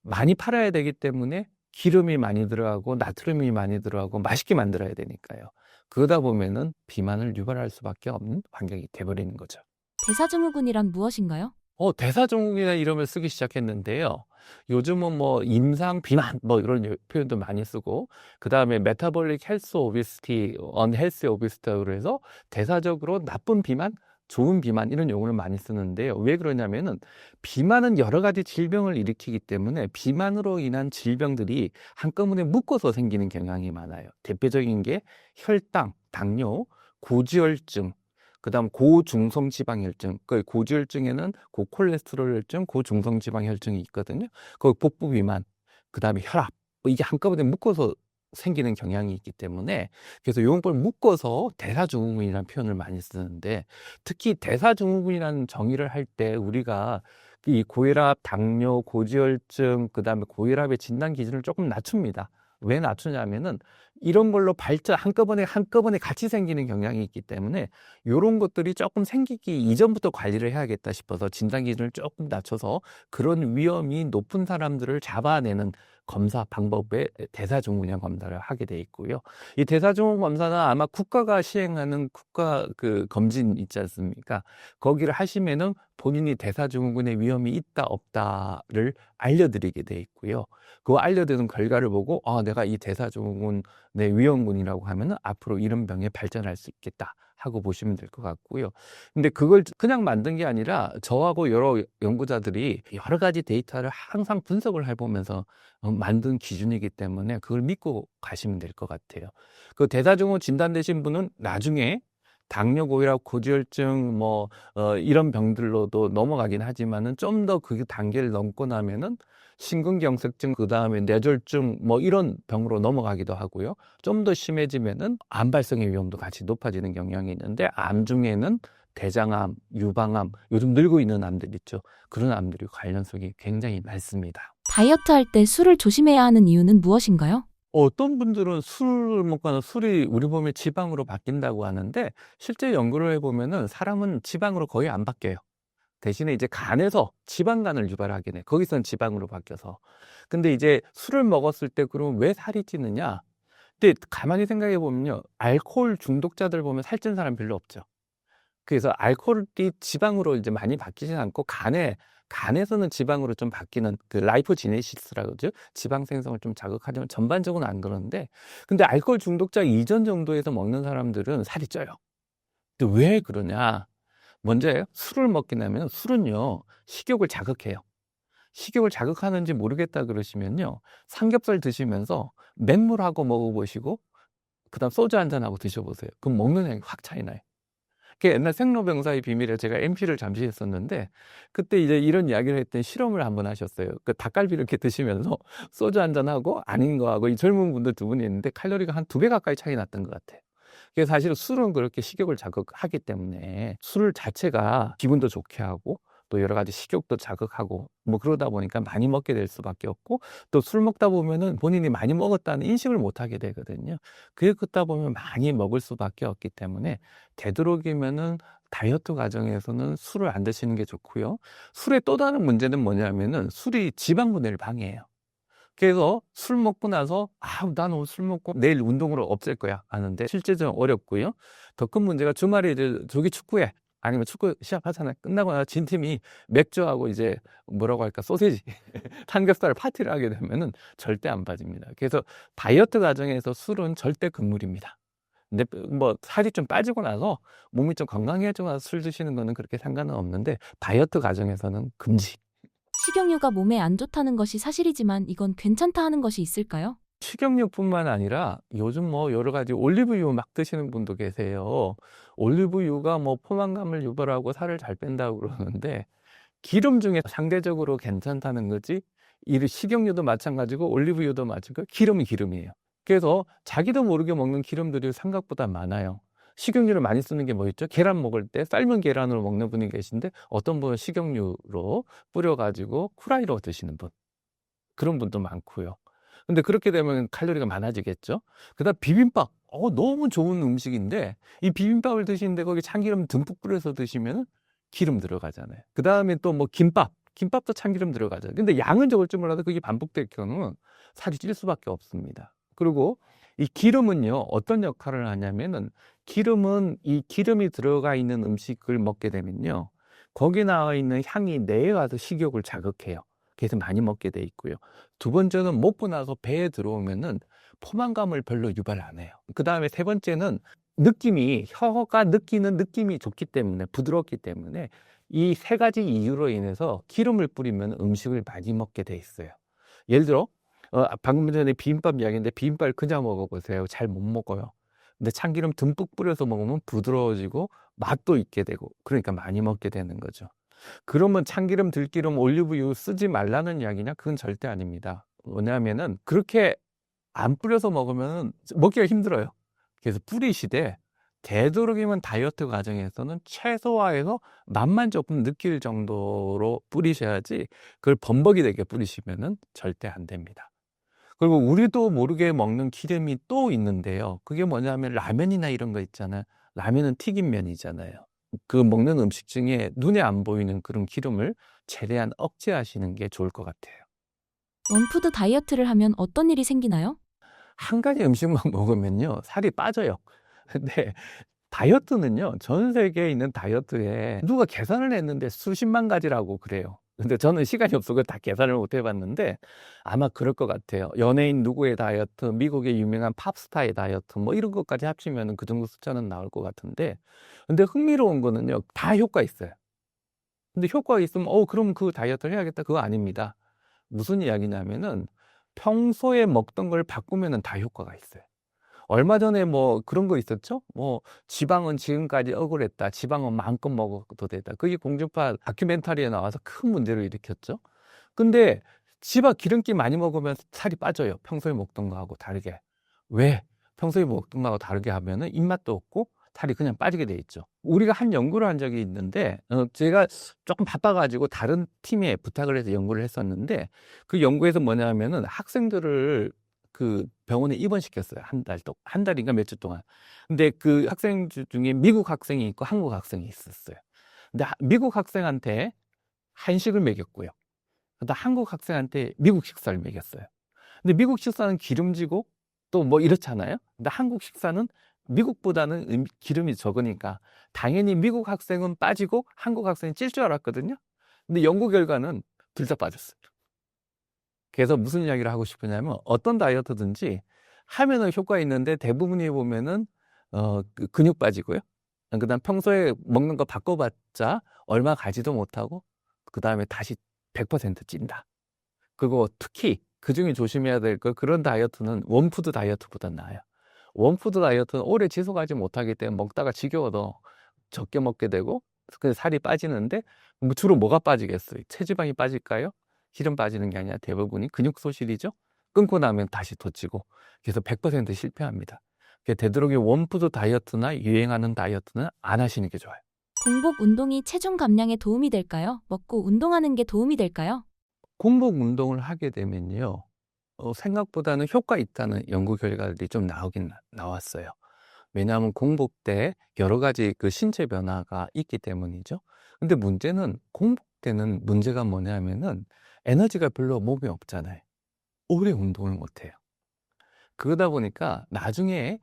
많이 팔아야 되기 때문에 기름이 많이 들어가고 나트륨이 많이 들어가고 맛있게 만들어야 되니까요. 그러다 보면은 비만을 유발할 수밖에 없는 환경이 돼버리는 거죠.
대사증후군이란 무엇인가요?
대사증후군이나 이름을 쓰기 시작했는데요. 요즘은 뭐 임상 비만 뭐 이런 표현도 많이 쓰고, 그 다음에 메타볼릭 헬스 오비스티, 언헬스 오비스티로 해서 대사적으로 나쁜 비만, 좋은 비만 이런 용어를 많이 쓰는데요. 왜 그러냐면은 비만은 여러 가지 질병을 일으키기 때문에 비만으로 인한 질병들이 한꺼번에 묶어서 생기는 경향이 많아요. 대표적인 게 혈당, 당뇨, 고지혈증, 그다음 고중성 지방혈증. 그 고지혈증에는 고콜레스테롤 혈증, 고중성 지방혈증이 있거든요. 그 복부 비만, 그다음에 혈압. 이게 한꺼번에 묶어서 생기는 경향이 있기 때문에, 그래서 용법을 묶어서 대사증후군이라는 표현을 많이 쓰는데, 특히 대사증후군이라는 정의를 할 때 우리가 이 고혈압, 당뇨, 고지혈증, 그다음에 고혈압의 진단 기준을 조금 낮춥니다. 왜 낮추냐면은 이런 걸로 한꺼번에 같이 생기는 경향이 있기 때문에 요런 것들이 조금 생기기 이전부터 관리를 해야겠다 싶어서 진단 기준을 조금 낮춰서 그런 위험이 높은 사람들을 잡아내는 검사 방법에 대사증후군 검사를 하게 돼 있고요. 이 대사증후군 검사는 아마 국가가 시행하는 국가 그 검진 있지 않습니까? 거기를 하시면은 본인이 대사증후군의 위험이 있다 없다를 알려드리게 돼 있고요. 그 알려드리는 결과를 보고 내가 이 대사증후군의 위험군이라고 하면은 앞으로 이런 병에 발전할 수 있겠다 하고 보시면 될 것 같고요. 근데 그걸 그냥 만든 게 아니라 저하고 여러 연구자들이 여러 가지 데이터를 항상 분석을 해보면서 만든 기준이기 때문에 그걸 믿고 가시면 될 것 같아요. 그 대사증후군 진단되신 분은 나중에 당뇨, 고혈압, 고지혈증 이런 병들로도 넘어가긴 하지만은 좀 더 그 단계를 넘고 나면은 심근경색증, 그 다음에 뇌졸중 이런 병으로 넘어가기도 하고요. 좀 더 심해지면은 암 발생의 위험도 같이 높아지는 경향이 있는데, 암 중에는 대장암, 유방암, 요즘 늘고 있는 암들 있죠. 그런 암들이 관련성이 굉장히 많습니다.
다이어트 할 때 술을 조심해야 하는 이유는 무엇인가요?
어떤 분들은 술을 먹거나 술이 우리 몸의 지방으로 바뀐다고 하는데, 실제 연구를 해보면은 사람은 지방으로 거의 안 바뀌어요. 대신에 이제 간에서 지방간을 유발하게 돼. 거기서는 지방으로 바뀌어서. 근데 이제 술을 먹었을 때 그러면 왜 살이 찌느냐? 근데 가만히 생각해 보면요. 알코올 중독자들 보면 살찐 사람 별로 없죠. 그래서 알코올이 지방으로 이제 많이 바뀌진 않고 간에 간에서는 지방으로 좀 바뀌는 그 라이포지네시스라고 그러죠. 지방 생성을 좀 자극하지만 전반적으로는 안 그러는데, 근데 알코올 중독자 이전 정도에서 먹는 사람들은 살이 쪄요. 근데 왜 그러냐? 먼저예요. 술을 먹게 되면 술은요, 식욕을 자극해요. 식욕을 자극하는지 모르겠다 그러시면요, 삼겹살 드시면서 맹물하고 먹어보시고 그다음 소주 한 잔하고 드셔보세요. 그럼 먹는 양이 확 차이 나요. 그 옛날 생로병사의 비밀에 제가 MC를 잠시 했었는데, 그때 이제 이런 이야기를 했더니 실험을 한번 하셨어요. 그 닭갈비를 이렇게 드시면서 소주 한 잔하고 아닌 거하고 이 젊은 분들 두 분이 있는데 칼로리가 한 2배 가까이 차이 났던 것 같아요. 그래서 사실 술은 그렇게 식욕을 자극하기 때문에 술 자체가 기분도 좋게 하고 또 여러 가지 식욕도 자극하고 뭐 그러다 보니까 많이 먹게 될 수밖에 없고, 또 술 먹다 보면은 본인이 많이 먹었다는 인식을 못 하게 되거든요. 그렇다 보면 많이 먹을 수밖에 없기 때문에 되도록이면은 다이어트 과정에서는 술을 안 드시는 게 좋고요. 술의 또 다른 문제는 뭐냐면은 술이 지방 분해를 방해해요. 그래서 술 먹고 나서 난 오늘 술 먹고 내일 운동으로 없앨 거야 하는데 실제적으로 어렵고요. 더 큰 문제가 주말에 이제 저기 축구해, 아니면 축구 시합하잖아요. 끝나고 나서 진 팀이 맥주하고 이제 뭐라고 할까, 소세지 삼겹살 파티를 하게 되면은 절대 안 빠집니다. 그래서 다이어트 과정에서 술은 절대 금물입니다. 근데 뭐 살이 좀 빠지고 나서 몸이 좀 건강해지고 나서 술 드시는 거는 그렇게 상관은 없는데, 다이어트 과정에서는 금지.
식용유가 몸에 안 좋다는 것이 사실이지만 이건 괜찮다 하는 것이 있을까요?
식용유뿐만 아니라 요즘 뭐 여러 가지 올리브유 막 드시는 분도 계세요. 올리브유가 뭐 포만감을 유발하고 살을 잘 뺀다고 그러는데, 기름 중에 상대적으로 괜찮다는 거지, 이 식용유도 마찬가지고 올리브유도 마찬가지고 기름이 기름이에요. 그래서 자기도 모르게 먹는 기름들이 생각보다 많아요. 식용유를 많이 쓰는 게 뭐 있죠? 계란 먹을 때 삶은 계란으로 먹는 분이 계신데, 어떤 분은 식용유로 뿌려가지고 후라이로 드시는 분, 그런 분도 많고요. 근데 그렇게 되면 칼로리가 많아지겠죠. 그다음 비빔밥, 너무 좋은 음식인데 이 비빔밥을 드시는데 거기 참기름 듬뿍 뿌려서 드시면 기름 들어가잖아요. 그다음에 또 뭐 김밥도 참기름 들어가잖아요. 근데 양은 적을 줄 몰라도 그게 반복될 경우는 살이 찔 수밖에 없습니다. 그리고 이 기름은요, 어떤 역할을 하냐면은, 기름은 이 기름이 들어가 있는 음식을 먹게 되면요, 거기 나와 있는 향이 뇌에 가서 식욕을 자극해요. 그래서 많이 먹게 돼 있고요. 두 번째는 먹고 나서 배에 들어오면은 포만감을 별로 유발 안 해요. 그 다음에 세 번째는 느낌이, 혀가 느끼는 느낌이 좋기 때문에, 부드럽기 때문에 이 세 가지 이유로 인해서 기름을 뿌리면 음식을 많이 먹게 돼 있어요. 예를 들어 방금 전에 비빔밥 이야기인데, 비빔밥을 그냥 먹어보세요. 잘 못 먹어요. 근데 참기름 듬뿍 뿌려서 먹으면 부드러워지고 맛도 있게 되고, 그러니까 많이 먹게 되는 거죠. 그러면 참기름, 들기름, 올리브유 쓰지 말라는 이야기냐? 그건 절대 아닙니다. 왜냐하면은 그렇게 안 뿌려서 먹으면 먹기가 힘들어요. 그래서 뿌리시되, 되도록이면 다이어트 과정에서는 최소화해서 맛만 조금 느낄 정도로 뿌리셔야지, 그걸 범벅이 되게 뿌리시면은 절대 안 됩니다. 그리고 우리도 모르게 먹는 기름이 또 있는데요. 그게 뭐냐면 라면이나 이런 거 있잖아요. 라면은 튀긴 면이잖아요. 그 먹는 음식 중에 눈에 안 보이는 그런 기름을 최대한 억제하시는 게 좋을 것 같아요.
원푸드 다이어트를 하면 어떤 일이 생기나요?
한 가지 음식만 먹으면요, 살이 빠져요. 근데 다이어트는요, 전 세계에 있는 다이어트에 누가 계산을 했는데 수십만 가지라고 그래요. 근데 저는 시간이 없어서 다 계산을 못 해봤는데 아마 그럴 것 같아요. 연예인 누구의 다이어트, 미국의 유명한 팝스타의 다이어트, 뭐 이런 것까지 합치면 그 정도 숫자는 나올 것 같은데, 근데 흥미로운 거는요, 다 효과 있어요. 근데 효과가 있으면 그럼 그 다이어트를 해야겠다, 그거 아닙니다. 무슨 이야기냐면은 평소에 먹던 걸 바꾸면은 다 효과가 있어요. 얼마 전에 뭐 그런 거 있었죠? 뭐 지방은 지금까지 억울했다, 지방은 마음껏 먹어도 됐다. 그게 공중파 다큐멘터리에 나와서 큰 문제를 일으켰죠. 근데 기름기 많이 먹으면 살이 빠져요. 평소에 먹던 거하고 다르게. 왜? 평소에 먹던 거하고 다르게 하면은 입맛도 없고 살이 그냥 빠지게 돼 있죠. 우리가 한 연구를 한 적이 있는데, 제가 조금 바빠가지고 다른 팀에 부탁을 해서 연구를 했었는데, 그 연구에서 뭐냐면은 학생들을 그 병원에 입원시켰어요. 한 달인가 몇 주 동안. 근데 그 학생 중에 미국 학생이 있고 한국 학생이 있었어요. 근데 미국 학생한테 한식을 먹였고요. 그다음 한국 학생한테 미국 식사를 먹였어요. 근데 미국 식사는 기름지고 또 뭐 이렇잖아요. 근데 한국 식사는 미국보다는 기름이 적으니까 당연히 미국 학생은 빠지고 한국 학생이 찔 줄 알았거든요. 근데 연구 결과는 둘 다 빠졌어요. 그래서 무슨 이야기를 하고 싶으냐면 어떤 다이어트든지 하면은 효과 있는데 대부분이 보면은 근육 빠지고요. 그다음 평소에 먹는 거 바꿔봤자 얼마 가지도 못하고 그다음에 다시 100% 찐다. 그리고 특히 그중에 조심해야 될 거 그런 다이어트는 원푸드 다이어트보다 나아요. 원푸드 다이어트는 오래 지속하지 못하기 때문에 먹다가 지겨워도 적게 먹게 되고 그 살이 빠지는데 뭐 주로 뭐가 빠지겠어요? 체지방이 빠질까요? 실은 빠지는 게 아니라 대부분이 근육 소실이죠. 끊고 나면 다시 더 찌고 그래서 100% 실패합니다. 되도록이면 원푸드 다이어트나 유행하는 다이어트는 안 하시는 게 좋아요.
공복 운동이 체중 감량에 도움이 될까요? 먹고 운동하는 게 도움이 될까요?
공복 운동을 하게 되면요. 생각보다는 효과 있다는 연구 결과들이 좀 나왔어요. 왜냐하면 공복 때 여러 가지 그 신체 변화가 있기 때문이죠. 근데 문제는 공복 때는 문제가 뭐냐면은 에너지가 별로 몸에 없잖아요. 오래 운동을 못 해요. 그러다 보니까 나중에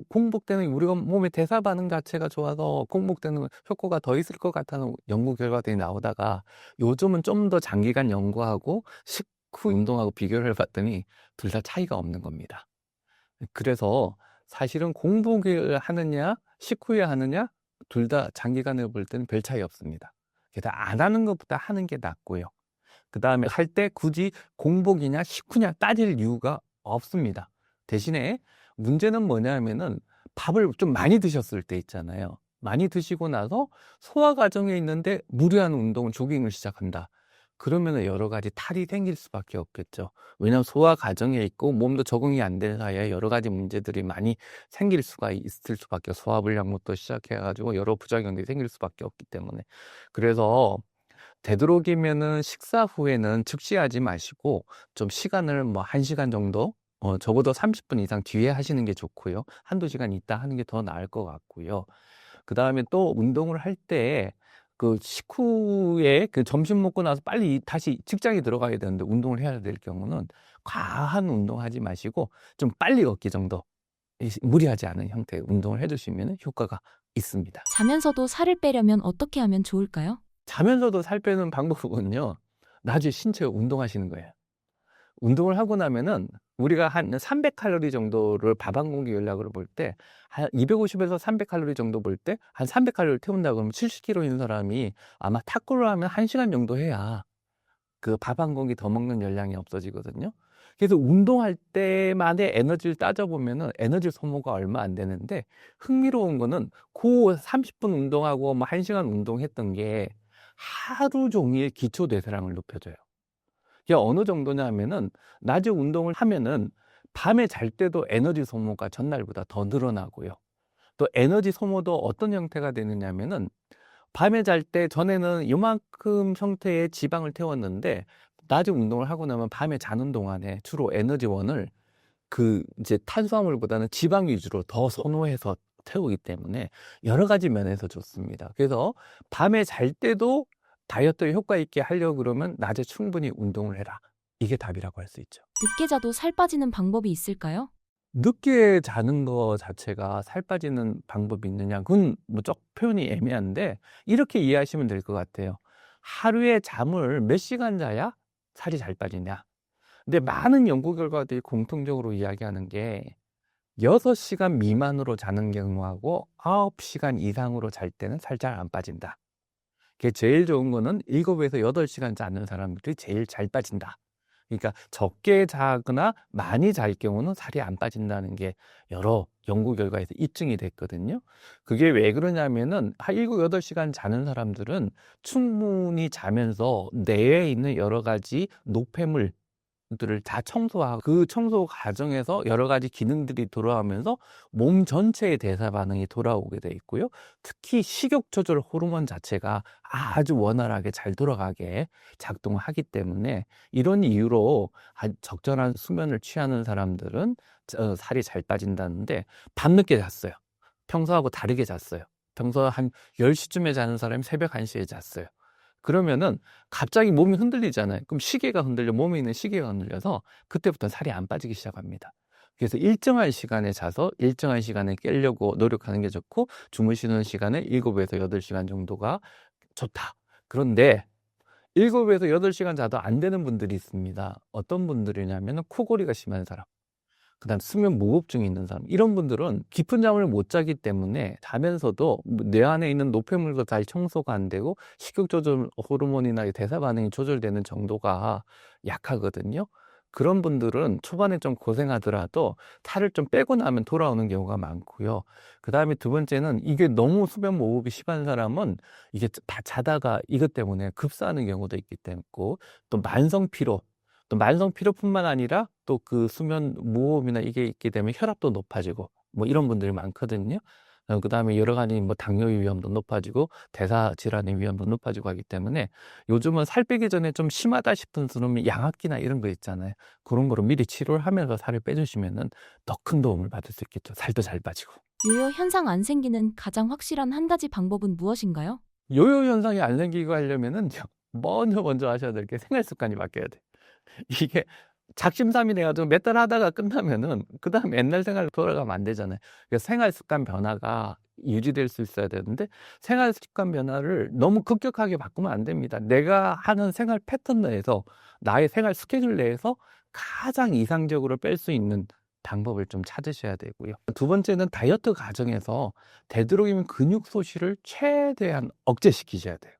공복 때는 우리가 몸의 대사 반응 자체가 좋아서 공복 때는 효과가 더 있을 것 같다는 연구 결과들이 나오다가 요즘은 좀 더 장기간 연구하고 식후 운동하고 비교를 해봤더니 둘 다 차이가 없는 겁니다. 그래서 사실은 공복을 하느냐 식후에 하느냐 둘 다 장기간을 볼 때는 별 차이 없습니다. 그래서 안 하는 것보다 하는 게 낫고요. 그 다음에 할 때 굳이 공복이냐 식후냐 따질 이유가 없습니다. 대신에 문제는 뭐냐면은 밥을 좀 많이 드셨을 때 있잖아요. 많이 드시고 나서 소화 과정에 있는데 무리한 운동을 조깅을 시작한다. 그러면 여러 가지 탈이 생길 수밖에 없겠죠. 왜냐하면 소화 과정에 있고 몸도 적응이 안 된 사이에 여러 가지 문제들이 많이 생길 수가 있을 수밖에 소화불량부터 시작해가지고 여러 부작용들이 생길 수밖에 없기 때문에 그래서 되도록이면은 식사 후에는 즉시하지 마시고 좀 시간을 뭐 1시간 정도 적어도 30분 이상 뒤에 하시는 게 좋고요. 한두 시간 있다 하는 게 더 나을 것 같고요. 그다음에 또 운동을 할 때 그 식후에 그 점심 먹고 나서 빨리 다시 직장에 들어가야 되는데 운동을 해야 될 경우는 과한 운동하지 마시고 좀 빨리 걷기 정도 무리하지 않은 형태의 운동을 해주시면 효과가 있습니다.
자면서도 살을 빼려면 어떻게 하면 좋을까요?
자면서도 살 빼는 방법은요. 나중에 신체 운동하시는 거예요. 운동을 하고 나면은 우리가 한 300칼로리 정도를 밥 한 공기 열량으로 볼 때 한 250에서 300칼로리 정도 볼 때 한 300칼로리 태운다 그러면 70kg 있는 사람이 아마 탁구를 하면 1시간 정도 해야 그 밥 한 공기 더 먹는 열량이 없어지거든요. 그래서 운동할 때만의 에너지를 따져보면은 에너지 소모가 얼마 안 되는데 흥미로운 거는 그 30분 운동하고 뭐 1시간 운동했던 게 하루 종일 기초 대사량을 높여줘요. 이게 어느 정도냐 하면은 낮에 운동을 하면은 밤에 잘 때도 에너지 소모가 전날보다 더 늘어나고요. 또 에너지 소모도 어떤 형태가 되느냐 하면은 밤에 잘 때 전에는 요만큼 형태의 지방을 태웠는데 낮에 운동을 하고 나면 밤에 자는 동안에 주로 에너지원을 그 이제 탄수화물보다는 지방 위주로 더 선호해서 태우기 때문에 여러 가지 면에서 좋습니다. 그래서 밤에 잘 때도 다이어트에 효과 있게 하려고 그러면 낮에 충분히 운동을 해라. 이게 답이라고 할 수 있죠.
늦게 자도 살 빠지는 방법이 있을까요?
늦게 자는 거 자체가 살 빠지는 방법이 있느냐? 그건 뭐 쪽 표현이 애매한데 이렇게 이해하시면 될 것 같아요. 하루에 잠을 몇 시간 자야 살이 잘 빠지냐? 근데 많은 연구 결과들이 공통적으로 이야기하는 게 6시간 미만으로 자는 경우하고 9시간 이상으로 잘 때는 살 잘 안 빠진다. 그게 제일 좋은 거는 7에서 8시간 자는 사람들이 제일 잘 빠진다. 그러니까 적게 자거나 많이 잘 경우는 살이 안 빠진다는 게 여러 연구 결과에서 입증이 됐거든요. 그게 왜 그러냐면은 한 7, 8시간 자는 사람들은 충분히 자면서 뇌에 있는 여러 가지 노폐물 들을 다 청소하고 그 청소 과정에서 여러 가지 기능들이 돌아오면서 몸 전체의 대사 반응이 돌아오게 돼 있고요. 특히 식욕 조절 호르몬 자체가 아주 원활하게 잘 돌아가게 작동을 하기 때문에 이런 이유로 적절한 수면을 취하는 사람들은 살이 잘 빠진다는데 밤늦게 잤어요. 평소하고 다르게 잤어요. 평소 한 10시쯤에 자는 사람이 새벽 1시에 잤어요. 그러면은 갑자기 몸이 흔들리잖아요. 그럼 시계가 흔들려 몸에 있는 시계가 흔들려서 그때부터 살이 안 빠지기 시작합니다. 그래서 일정한 시간에 자서 일정한 시간에 깨려고 노력하는 게 좋고 주무시는 시간에 7에서 8시간 정도가 좋다. 그런데 7에서 8시간 자도 안 되는 분들이 있습니다. 어떤 분들이냐면 코골이가 심한 사람, 그다음 수면 무호흡증이 있는 사람, 이런 분들은 깊은 잠을 못 자기 때문에 자면서도 뇌 안에 있는 노폐물도 잘 청소가 안 되고 식욕 조절 호르몬이나 대사 반응이 조절되는 정도가 약하거든요. 그런 분들은 초반에 좀 고생하더라도 살을 좀 빼고 나면 돌아오는 경우가 많고요. 그다음에 두 번째는 이게 너무 수면 무호흡이 심한 사람은 이게 다 자다가 이것 때문에 급사하는 경우도 있기 때문에, 또 만성 피로, 또 만성 피로뿐만 아니라 또 그 수면 무호흡이나 이게 있게 되면 혈압도 높아지고 뭐 이런 분들이 많거든요. 그다음에 여러 가지 뭐 당뇨 위험도 높아지고 대사 질환의 위험도 높아지고 하기 때문에 요즘은 살 빼기 전에 좀 심하다 싶은 분은 양압기나 이런 거 있잖아요. 그런 거로 미리 치료를 하면서 살을 빼주시면은 더 큰 도움을 받을 수 있겠죠. 살도 잘 빠지고.
요요 현상 안 생기는 가장 확실한 한 가지 방법은 무엇인가요?
요요 현상이 안 생기고 하려면은 먼저 하셔야 될 게 생활 습관이 바뀌어야 돼요. 이게 작심삼일 해 가지고 몇 달 하다가 끝나면은 그다음에 옛날 생활로 돌아가면 안 되잖아요. 그래서 생활 습관 변화가 유지될 수 있어야 되는데 생활 습관 변화를 너무 급격하게 바꾸면 안 됩니다. 내가 하는 생활 패턴 내에서, 나의 생활 스케줄 내에서 가장 이상적으로 뺄 수 있는 방법을 좀 찾으셔야 되고요. 두 번째는 다이어트 과정에서 되도록이면 근육 소실을 최대한 억제시키셔야 돼요.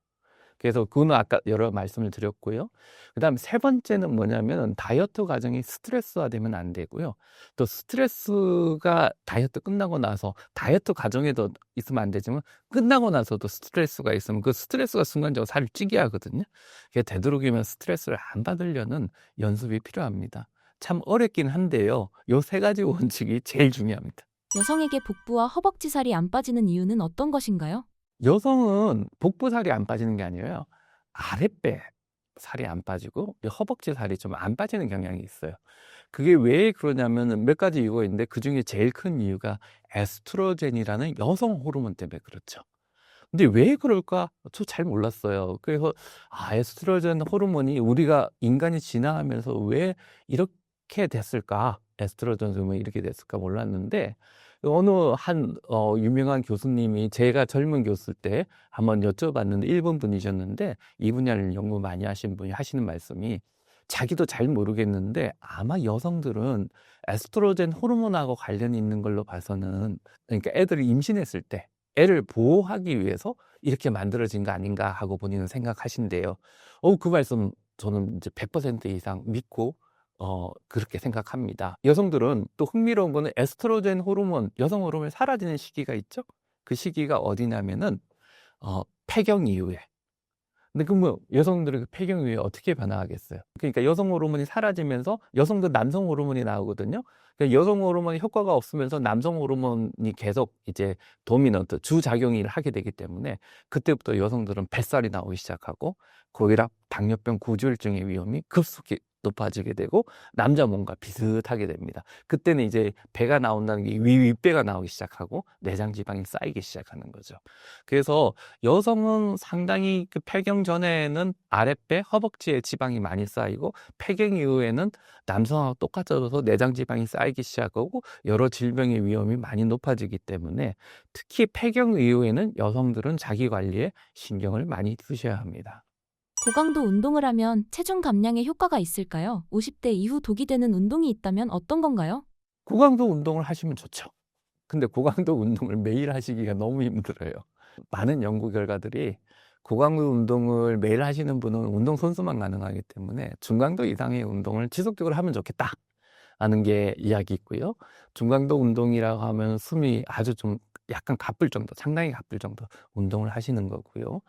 그래서 그거는 아까 여러 말씀을 드렸고요. 그다음에 세 번째는 뭐냐면 다이어트 과정이 스트레스화되면 안 되고요. 또 스트레스가 다이어트 끝나고 나서, 다이어트 과정에도 있으면 안 되지만 끝나고 나서도 스트레스가 있으면 그 스트레스가 순간적으로 살을 찌게 하거든요. 그래서 되도록이면 스트레스를 안 받으려는 연습이 필요합니다. 참 어렵긴 한데요. 요 세 가지 원칙이 제일 중요합니다.
여성에게 복부와 허벅지 살이 안 빠지는 이유는 어떤 것인가요?
여성은 복부 살이 안 빠지는 게 아니에요. 아랫배 살이 안 빠지고 이 허벅지 살이 좀 안 빠지는 경향이 있어요. 그게 왜 그러냐면은 몇 가지 이유가 있는데, 그중에 제일 큰 이유가 에스트로겐이라는 여성 호르몬 때문에 그렇죠. 근데 왜 그럴까? 저 잘 몰랐어요. 그래서 에스트로겐 호르몬이 우리가 인간이 진화하면서 왜 이렇게 됐을까? 에스트로겐 호르몬이 이렇게 됐을까 몰랐는데, 어느 한 유명한 교수님이, 제가 젊은 교수 때 한번 여쭤봤는데, 일본 분이셨는데 이 분야를 연구 많이 하신 분이 하시는 말씀이, 자기도 잘 모르겠는데 아마 여성들은 에스트로겐 호르몬하고 관련이 있는 걸로 봐서는, 그러니까 애들이 임신했을 때 애를 보호하기 위해서 이렇게 만들어진 거 아닌가 하고 본인은 생각하신대요. 그 말씀 저는 이제 100% 이상 믿고 그렇게 생각합니다. 여성들은 또 흥미로운 거는 에스트로겐 호르몬, 여성 호르몬이 사라지는 시기가 있죠. 그 시기가 어디냐면은 폐경 이후에. 근데 뭐 여성들은 그 폐경 이후에 어떻게 변화하겠어요? 그러니까 여성 호르몬이 사라지면서 여성도 남성 호르몬이 나오거든요. 그러니까 여성 호르몬이 효과가 없으면서 남성 호르몬이 계속 이제 도미넌트, 주작용을 하게 되기 때문에 그때부터 여성들은 뱃살이 나오기 시작하고 고혈압, 당뇨병, 고지혈증의 위험이 급속히 높아지게 되고 남자 몸과 비슷하게 됩니다. 그때는 이제 배가 나온다는 게 윗배가 나오기 시작하고 내장 지방이 쌓이기 시작하는 거죠. 그래서 여성은 상당히 그 폐경 전에는 아랫배, 허벅지에 지방이 많이 쌓이고, 폐경 이후에는 남성하고 똑같아져서 내장 지방이 쌓이기 시작하고 여러 질병의 위험이 많이 높아지기 때문에, 특히 폐경 이후에는 여성들은 자기 관리에 신경을 많이 쓰셔야 합니다.
고강도 운동을 하면 체중 감량에 효과가 있을까요? 50대 이후 독이 되는 운동이 있다면 어떤 건가요?
고강도 운동을 하시면 좋죠. 근데 고강도 운동을 매일 하시기가 너무 힘들어요. 많은 연구 결과들이 고강도 운동을 매일 하시는 분은 운동선수만 가능하기 때문에 중강도 이상의 운동을 지속적으로 하면 좋겠다 하는 게 이야기 있고요. 중강도 운동이라고 하면 숨이 아주 좀 약간 가쁠 정도, 상당히 가쁠 정도 운동을 하시는 거고요.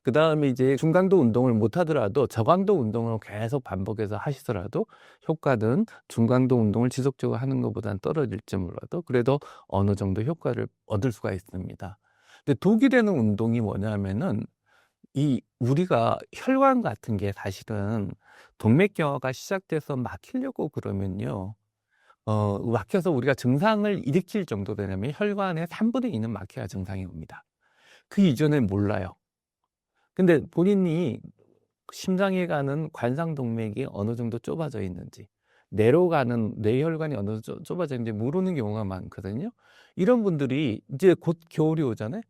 그 다음에 이제 중강도 운동을 못 하더라도 저강도 운동을 계속 반복해서 하시더라도 효과는 중강도 운동을 지속적으로 하는 것보다는 떨어질지 몰라도 그래도 어느 정도 효과를 얻을 수가 있습니다. 근데 독이 되는 운동이 뭐냐면은, 이 우리가 혈관 같은 게 사실은 동맥경화가 시작돼서 막히려고 그러면요. 막혀서 우리가 증상을 일으킬 정도 되려면 혈관의 3분의 2는 막혀야 증상이 옵니다. 그 이전엔 몰라요. 근데 본인이 심장에 가는 관상동맥이 어느 정도 좁아져 있는지, 뇌로 가는 뇌혈관이 어느 정도 좁아져 있는지 모르는 경우가 많거든요. 이런 분들이 이제 곧 겨울이 오잖아요.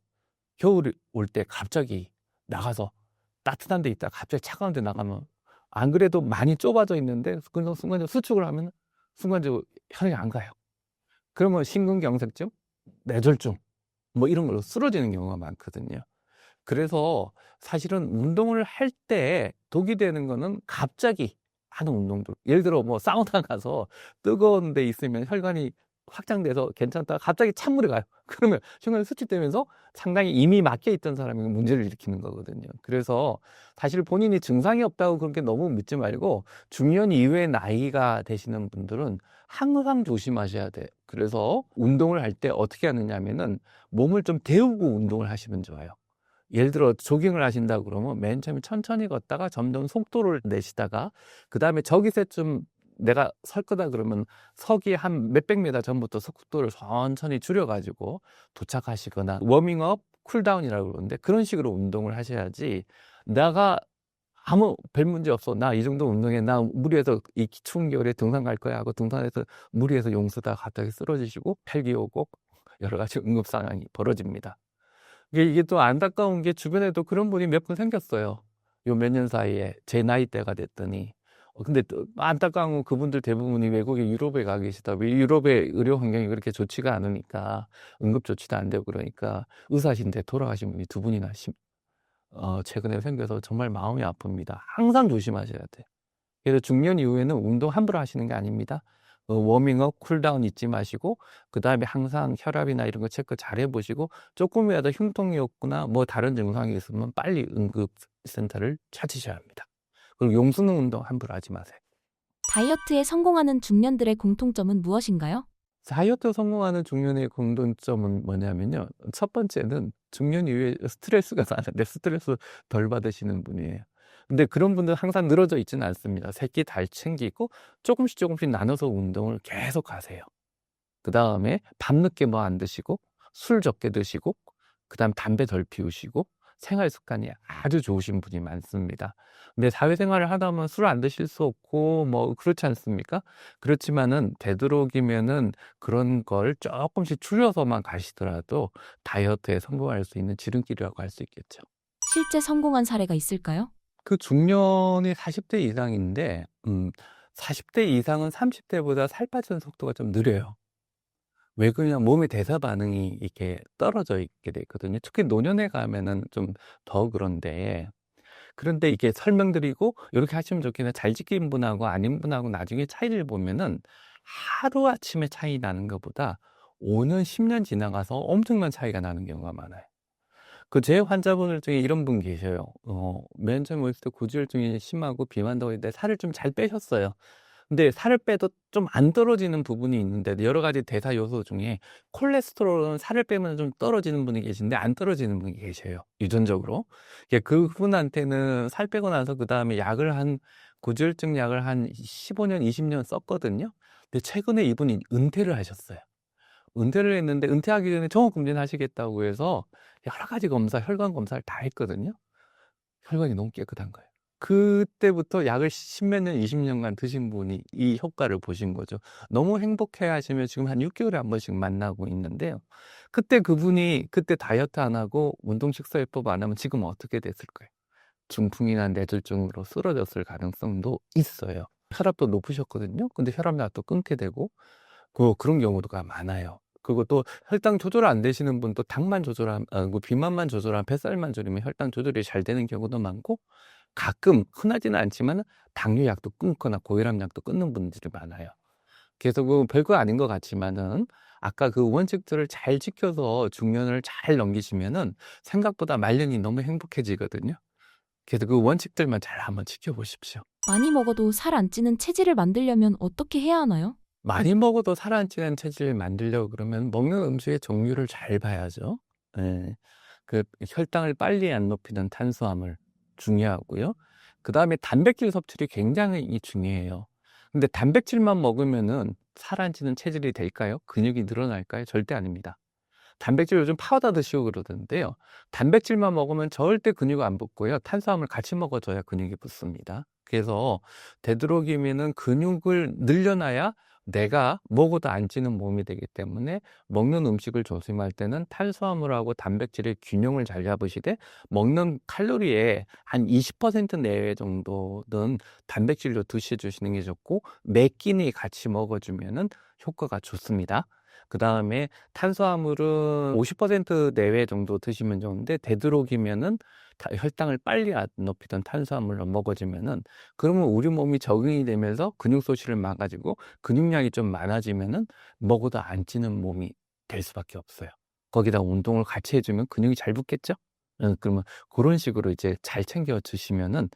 겨울이 올 때 갑자기 나가서 따뜻한 데 있다가 갑자기 차가운 데 나가면 안 그래도 많이 좁아져 있는데 그냥 순간적으로 수축을 하면 순간적으로 혈액이 안 가요. 그러면 심근경색증, 뇌졸중 뭐 이런 걸로 쓰러지는 경우가 많거든요. 그래서 사실은 운동을 할 때 독이 되는 거는 갑자기 하는 운동들. 예를 들어 뭐 사우나 가서 뜨거운 데 있으면 혈관이 확장돼서 괜찮다가 갑자기 찬물에 가요. 그러면 혈관이 수축되면서 상당히 이미 막혀 있던 사람이 문제를 일으키는 거거든요. 그래서 사실 본인이 증상이 없다고 그렇게 너무 묻지 말고 중년 이후의 나이가 되시는 분들은 항상 조심하셔야 돼요. 그래서 운동을 할 때 어떻게 하느냐 하면은 몸을 좀 데우고 운동을 하시면 좋아요. 예를 들어 조깅을 하신다 그러면 맨 처음에 천천히 걷다가 점점 속도를 내시다가 그다음에 저기서쯤 내가 설 거다 그러면 서기 한 몇백 미터 전부터 속도를 천천히 줄여가지고 도착하시거나 워밍업, 쿨다운이라고 그러는데 그런 식으로 운동을 하셔야지 내가 아무 별 문제 없어. 나 이 정도 운동해. 나 무리해서 이 추운 겨울에 등산 갈 거야 하고 등산해서 무리해서 용쓰다가 갑자기 쓰러지시고 폐기 오고 여러 가지 응급 상황이 벌어집니다. 이게 또 안타까운 게 주변에도 그런 분이 몇 분 생겼어요. 요 몇 년 사이에 제 나이대가 됐더니 근데 또 안타까운 건 그분들 대부분이 외국에 유럽에 가 계시다. 왜 유럽의 의료 환경이 그렇게 좋지가 않으니까 응급 조치도 안 되고 그러니까 의사신데 돌아가신 분이 두 분이나 최근에 생겨서 정말 마음이 아픕니다. 항상 조심하셔야 돼. 그래서 중년 이후에는 운동 함부로 하시는 게 아닙니다. 워밍업, 쿨다운 잊지 마시고 그다음에 항상 혈압이나 이런 거 체크 잘 해보시고 조금이라도 흉통이 없거나 뭐 다른 증상이 있으면 빨리 응급센터를 찾으셔야 합니다. 그리고 용수능 운동 함부로 하지 마세요.
다이어트에 성공하는 중년들의 공통점은 무엇인가요?
다이어트 성공하는 중년의 공통점은 뭐냐면요. 첫 번째는 중년 이후에 스트레스가 많은데 스트레스 덜 받으시는 분이에요. 근데 그런 분들은 항상 늘어져 있지는 않습니다. 새끼 잘 챙기고 조금씩 조금씩 나눠서 운동을 계속 하세요. 그 다음에 밤늦게 뭐 안 드시고 술 적게 드시고 그 다음 담배 덜 피우시고 생활 습관이 아주 좋으신 분이 많습니다. 근데 사회생활을 하다 보면 술 안 드실 수 없고 뭐 그렇지 않습니까? 그렇지만은 되도록이면은 그런 걸 조금씩 줄여서만 가시더라도 다이어트에 성공할 수 있는 지름길이라고 할 수 있겠죠.
실제 성공한 사례가 있을까요?
그 중년이 40대 이상인데 40대 이상은 30대보다 살 빠지는 속도가 좀 느려요. 왜 그러냐 몸의 대사 반응이 이렇게 떨어져 있게 돼 있거든요. 특히 노년에 가면은 좀 더 그런데 이렇게 설명드리고 이렇게 하시면 좋겠네. 잘 지킨 분하고 아닌 분하고 나중에 차이를 보면은 하루아침에 차이 나는 것보다 5년, 10년 지나가서 엄청난 차이가 나는 경우가 많아요. 그 제 환자분들 중에 이런 분 계셔요. 맨 처음에 오셨을 때 고지혈증이 심하고 비만도 있는데 살을 좀 잘 빼셨어요. 근데 살을 빼도 좀 안 떨어지는 부분이 있는데 여러 가지 대사 요소 중에 콜레스테롤은 살을 빼면 좀 떨어지는 분이 계신데 안 떨어지는 분이 계셔요. 유전적으로. 그분한테는 살 빼고 나서 그다음에 고지혈증 약을 한 15년, 20년 썼거든요. 근데 최근에 이분이 은퇴를 하셨어요. 은퇴를 했는데 은퇴하기 전에 종합검진 하시겠다고 해서 여러 가지 검사, 혈관 검사를 다 했거든요. 혈관이 너무 깨끗한 거예요. 그때부터 약을 10몇 년, 20년간 드신 분이 이 효과를 보신 거죠. 너무 행복해 하시면 지금 한 6개월에 한 번씩 만나고 있는데요. 그분이 그때 다이어트 안 하고 운동 식사요법 안 하면 지금 어떻게 됐을까요? 중풍이나 뇌졸중으로 쓰러졌을 가능성도 있어요. 혈압도 높으셨거든요. 근데 혈압약도 끊게 되고 그런 경우가 많아요. 그리고 또 혈당 조절 안 되시는 분도 비만만 조절하면 뱃살만 줄이면 혈당 조절이 잘 되는 경우도 많고 가끔 흔하지는 않지만 당뇨약도 끊거나 고혈압약도 끊는 분들이 많아요. 그래서 별거 아닌 것 같지만은 아까 그 원칙들을 잘 지켜서 중년을 잘 넘기시면은 생각보다 말년이 너무 행복해지거든요. 그래서 그 원칙들만 잘 한번 지켜보십시오.
많이 먹어도 살 안 찌는 체질을 만들려면 어떻게 해야 하나요?
많이 먹어도 살 안 찌는 체질을 만들려고 그러면 먹는 음식의 종류를 잘 봐야죠. 예. 그 혈당을 빨리 안 높이는 탄수화물 중요하고요. 그다음에 단백질 섭취를 굉장히 중요해요. 근데 단백질만 먹으면은 살 안 찌는 체질이 될까요? 근육이 늘어날까요? 절대 아닙니다. 단백질 요즘 파우더 드시고 그러던데요. 단백질만 먹으면 절대 근육 안 붙고요. 탄수화물 같이 먹어줘야 근육이 붙습니다. 그래서 되도록이면은 근육을 늘려놔야 내가 먹어도 안 찌는 몸이 되기 때문에 먹는 음식을 조심할 때는 탄수화물하고 단백질의 균형을 잘 잡으시되 먹는 칼로리의 한 20% 내외 정도는 단백질로 드셔주시는 게 좋고 매 끼니 같이 먹어주면은 효과가 좋습니다. 그 다음에 탄수화물은 50% 내외 정도 드시면 좋은데 되도록이면은 혈당을 빨리 안 높이던 탄수화물로 먹어주면은 그러면 우리 몸이 적응이 되면서 근육 소실을 막아주고 근육량이 좀 많아지면은 먹어도 안 찌는 몸이 될 수밖에 없어요. 거기다 운동을 같이 해주면 근육이 잘 붙겠죠? 그러면 그런 식으로 이제 잘 챙겨 주시면은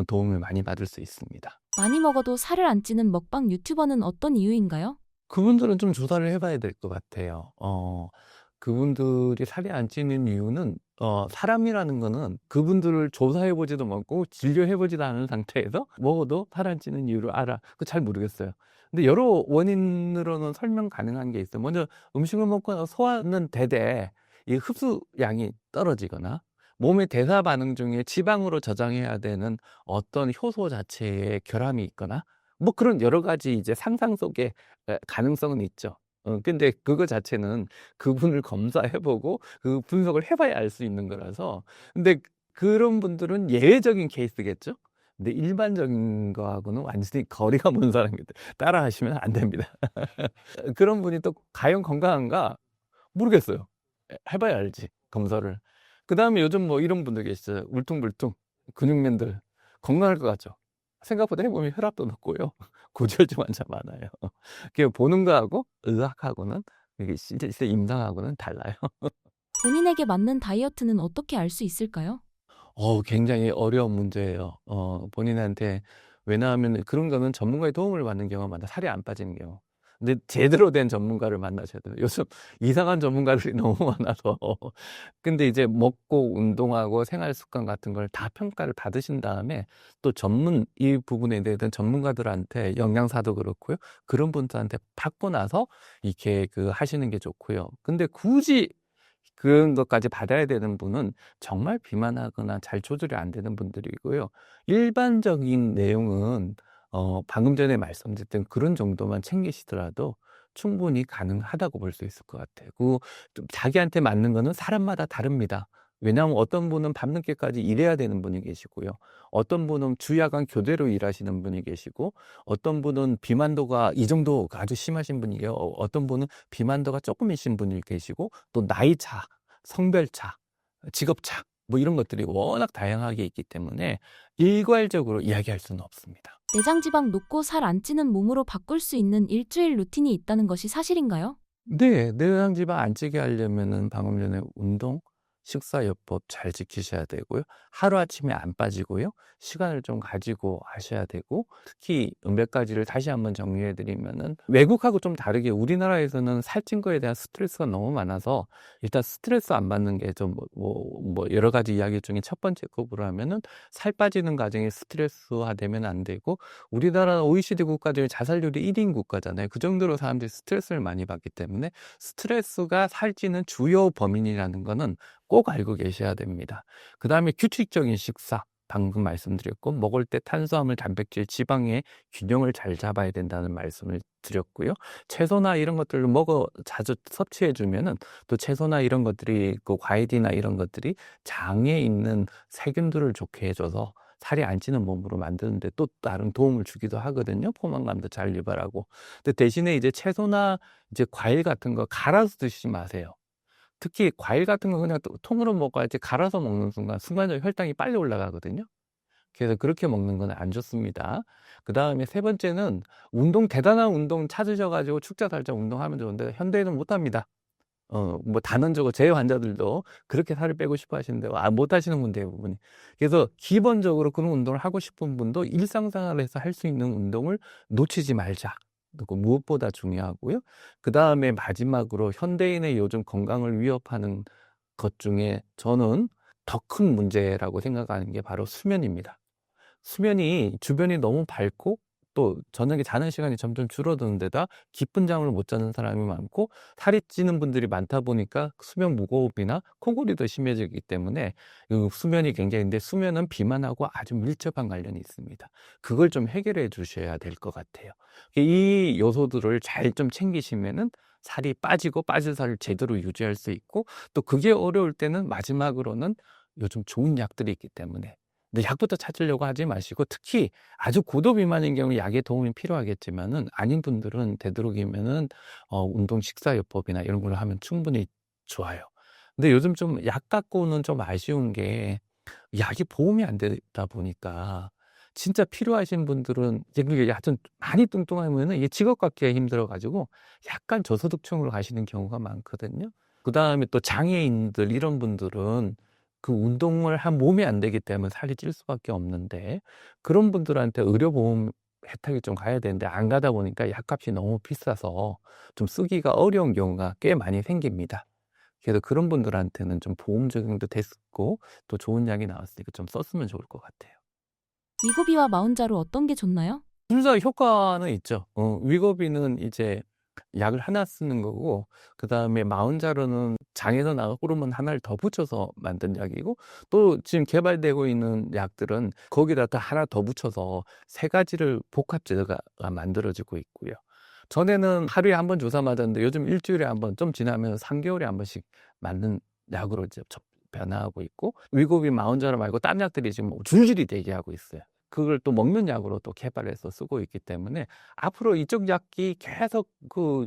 도움을 많이 받을 수 있습니다.
많이 먹어도 살을 안 찌는 먹방 유튜버는 어떤 이유인가요?
그분들은 좀 조사를 해봐야 될 것 같아요. 그분들이 살이 안 찌는 이유는 사람이라는 거는 그분들을 조사해보지도 않고 진료해보지도 않은 상태에서 먹어도 살 안 찌는 이유를 알아. 그거 잘 모르겠어요. 근데 여러 원인으로는 설명 가능한 게 있어요. 먼저 음식을 먹고 소화는 되되 이 흡수량이 떨어지거나 몸의 대사 반응 중에 지방으로 저장해야 되는 어떤 효소 자체에 결함이 있거나 뭐 그런 여러 가지 이제 상상 속에 가능성은 있죠. 근데 그거 자체는 그분을 검사해보고 그 분석을 해봐야 알 수 있는 거라서. 근데 그런 분들은 예외적인 케이스겠죠? 근데 일반적인 거하고는 완전히 거리가 먼 사람이들 따라 하시면 안 됩니다. 그런 분이 또 과연 건강한가? 모르겠어요. 해봐야 알지, 검사를. 그 다음에 요즘 뭐 이런 분들 계시죠. 울퉁불퉁 근육맨들 건강할 것 같죠? 생각보다 해보면 혈압도 높고요. 고지혈증 환자 많아요. 그 보는 거하고 의학하고는 이게 실제 임상하고는 달라요.
본인에게 맞는 다이어트는 어떻게 알 수 있을까요?
굉장히 어려운 문제예요. 본인한테. 왜냐하면 그런 거는 전문가의 도움을 받는 경우가 많다. 살이 안 빠지는 경우. 근데 제대로 된 전문가를 만나셔야 돼요. 요즘 이상한 전문가들이 너무 많아서. 근데 이제 먹고 운동하고 생활 습관 같은 걸 다 평가를 받으신 다음에 또 이 부분에 대한 전문가들한테 영양사도 그렇고요. 그런 분들한테 받고 나서 이렇게 하시는 게 좋고요. 근데 굳이 그런 것까지 받아야 되는 분은 정말 비만하거나 잘 조절이 안 되는 분들이고요. 일반적인 내용은 방금 전에 말씀드렸던 그런 정도만 챙기시더라도 충분히 가능하다고 볼 수 있을 것 같아요. 좀 자기한테 맞는 거는 사람마다 다릅니다. 왜냐하면 어떤 분은 밤늦게까지 일해야 되는 분이 계시고요. 어떤 분은 주야간 교대로 일하시는 분이 계시고 어떤 분은 비만도가 이 정도가 아주 심하신 분이에요. 어떤 분은 비만도가 조금이신 분이 계시고 또 나이차, 성별차, 직업차 뭐 이런 것들이 워낙 다양하게 있기 때문에 일괄적으로 이야기할 수는 없습니다.
내장 지방 높고 살 안 찌는 몸으로 바꿀 수 있는 일주일 루틴이 있다는 것이 사실인가요?
네, 내장지방 안 찌게 하려면은 방금 전에 운동, 식사요법 잘 지키셔야 되고요. 하루아침에 안 빠지고요. 시간을 좀 가지고 하셔야 되고, 특히 몇 가지를 다시 한번 정리해 드리면은 외국하고 좀 다르게 우리나라에서는 살찐 거에 대한 스트레스가 너무 많아서 일단 스트레스 안 받는 게 좀 여러 가지 이야기 중에 첫 번째 급으로 하면은 살 빠지는 과정에 스트레스화 되면 안 되고, 우리나라는 OECD 국가 중에 자살률이 1인 국가잖아요. 그 정도로 사람들이 스트레스를 많이 받기 때문에 스트레스가 살찌는 주요 범인이라는 거는 꼭 알고 계셔야 됩니다. 그 다음에 규칙적인 식사. 방금 말씀드렸고 먹을 때 탄수화물, 단백질, 지방의 균형을 잘 잡아야 된다는 말씀을 드렸고요. 채소나 이런 것들을 자주 섭취해 주면은 또 채소나 이런 것들이 과일이나 이런 것들이 장에 있는 세균들을 좋게 해줘서 살이 안 찌는 몸으로 만드는데 또 다른 도움을 주기도 하거든요. 포만감도 잘 유발하고. 근데 대신에 이제 채소나 이제 과일 같은 거 갈아서 드시지 마세요. 특히 과일 같은 거 그냥 또 통으로 먹어야지 갈아서 먹는 순간적으로 혈당이 빨리 올라가거든요. 그래서 그렇게 먹는 건 안 좋습니다. 그 다음에 세 번째는 대단한 운동 찾으셔가지고 축자 살짝 운동하면 좋은데 현대인은 못합니다. 뭐 단원적으로 제 환자들도 그렇게 살을 빼고 싶어 하시는데 못 하시는 분 대부분이. 그래서 기본적으로 그런 운동을 하고 싶은 분도 일상생활에서 할 수 있는 운동을 놓치지 말자. 그리고 무엇보다 중요하고요. 그 다음에 마지막으로 현대인의 요즘 건강을 위협하는 것 중에 저는 더 큰 문제라고 생각하는 게 바로 수면입니다. 수면이 주변이 너무 밝고 또 저녁에 자는 시간이 점점 줄어드는 데다 깊은 잠을 못 자는 사람이 많고 살이 찌는 분들이 많다 보니까 수면 무호흡이나 코골이도 심해지기 때문에 수면이 굉장히 근데 수면은 비만하고 아주 밀접한 관련이 있습니다. 그걸 좀 해결해 주셔야 될 것 같아요. 이 요소들을 잘 좀 챙기시면은 살이 빠지고 빠진 살을 제대로 유지할 수 있고 또 그게 어려울 때는 마지막으로는 요즘 좋은 약들이 있기 때문에 근데 약부터 찾으려고 하지 마시고 특히 아주 고도 비만인 경우 약의 도움이 필요하겠지만은 아닌 분들은 되도록이면은 운동 식사요법이나 이런 걸 하면 충분히 좋아요. 근데 요즘 좀 약 갖고는 좀 아쉬운 게 약이 보험이 안 되다 보니까 진짜 필요하신 분들은 이제 그게 하여튼 많이 뚱뚱하면은 이게 직업 갖기가 힘들어 가지고 약간 저소득층으로 가시는 경우가 많거든요. 그다음에 또 장애인들 이런 분들은 그 운동을 한 몸이 안 되기 때문에 살이 찔 수밖에 없는데 그런 분들한테 의료보험 혜택이 좀 가야 되는데 안 가다 보니까 약값이 너무 비싸서 좀 쓰기가 어려운 경우가 꽤 많이 생깁니다. 그래서 그런 분들한테는 좀 보험 적용도 됐고 또 좋은 약이 나왔으니까 좀 썼으면 좋을 것 같아요.
위고비와 마운자로 어떤 게 좋나요?
둘 다 효과는 있죠. 위거비는 이제 약을 하나 쓰는 거고 그다음에 마운자로는 장에서 나온 호르몬 하나를 더 붙여서 만든 약이고 또 지금 개발되고 있는 약들은 거기다가 하나 더 붙여서 세 가지를 복합제가 만들어지고 있고요. 전에는 하루에 한 번 주사 맞았는데 요즘 일주일에 한 번, 좀 지나면 3개월에 한 번씩 맞는 약으로 이제 변화하고 있고 위고비 마운자로 말고 딴 약들이 지금 줄줄이 대기하고 있어요. 그걸 또 먹는 약으로 또 개발해서 쓰고 있기 때문에 앞으로 이쪽 약이 계속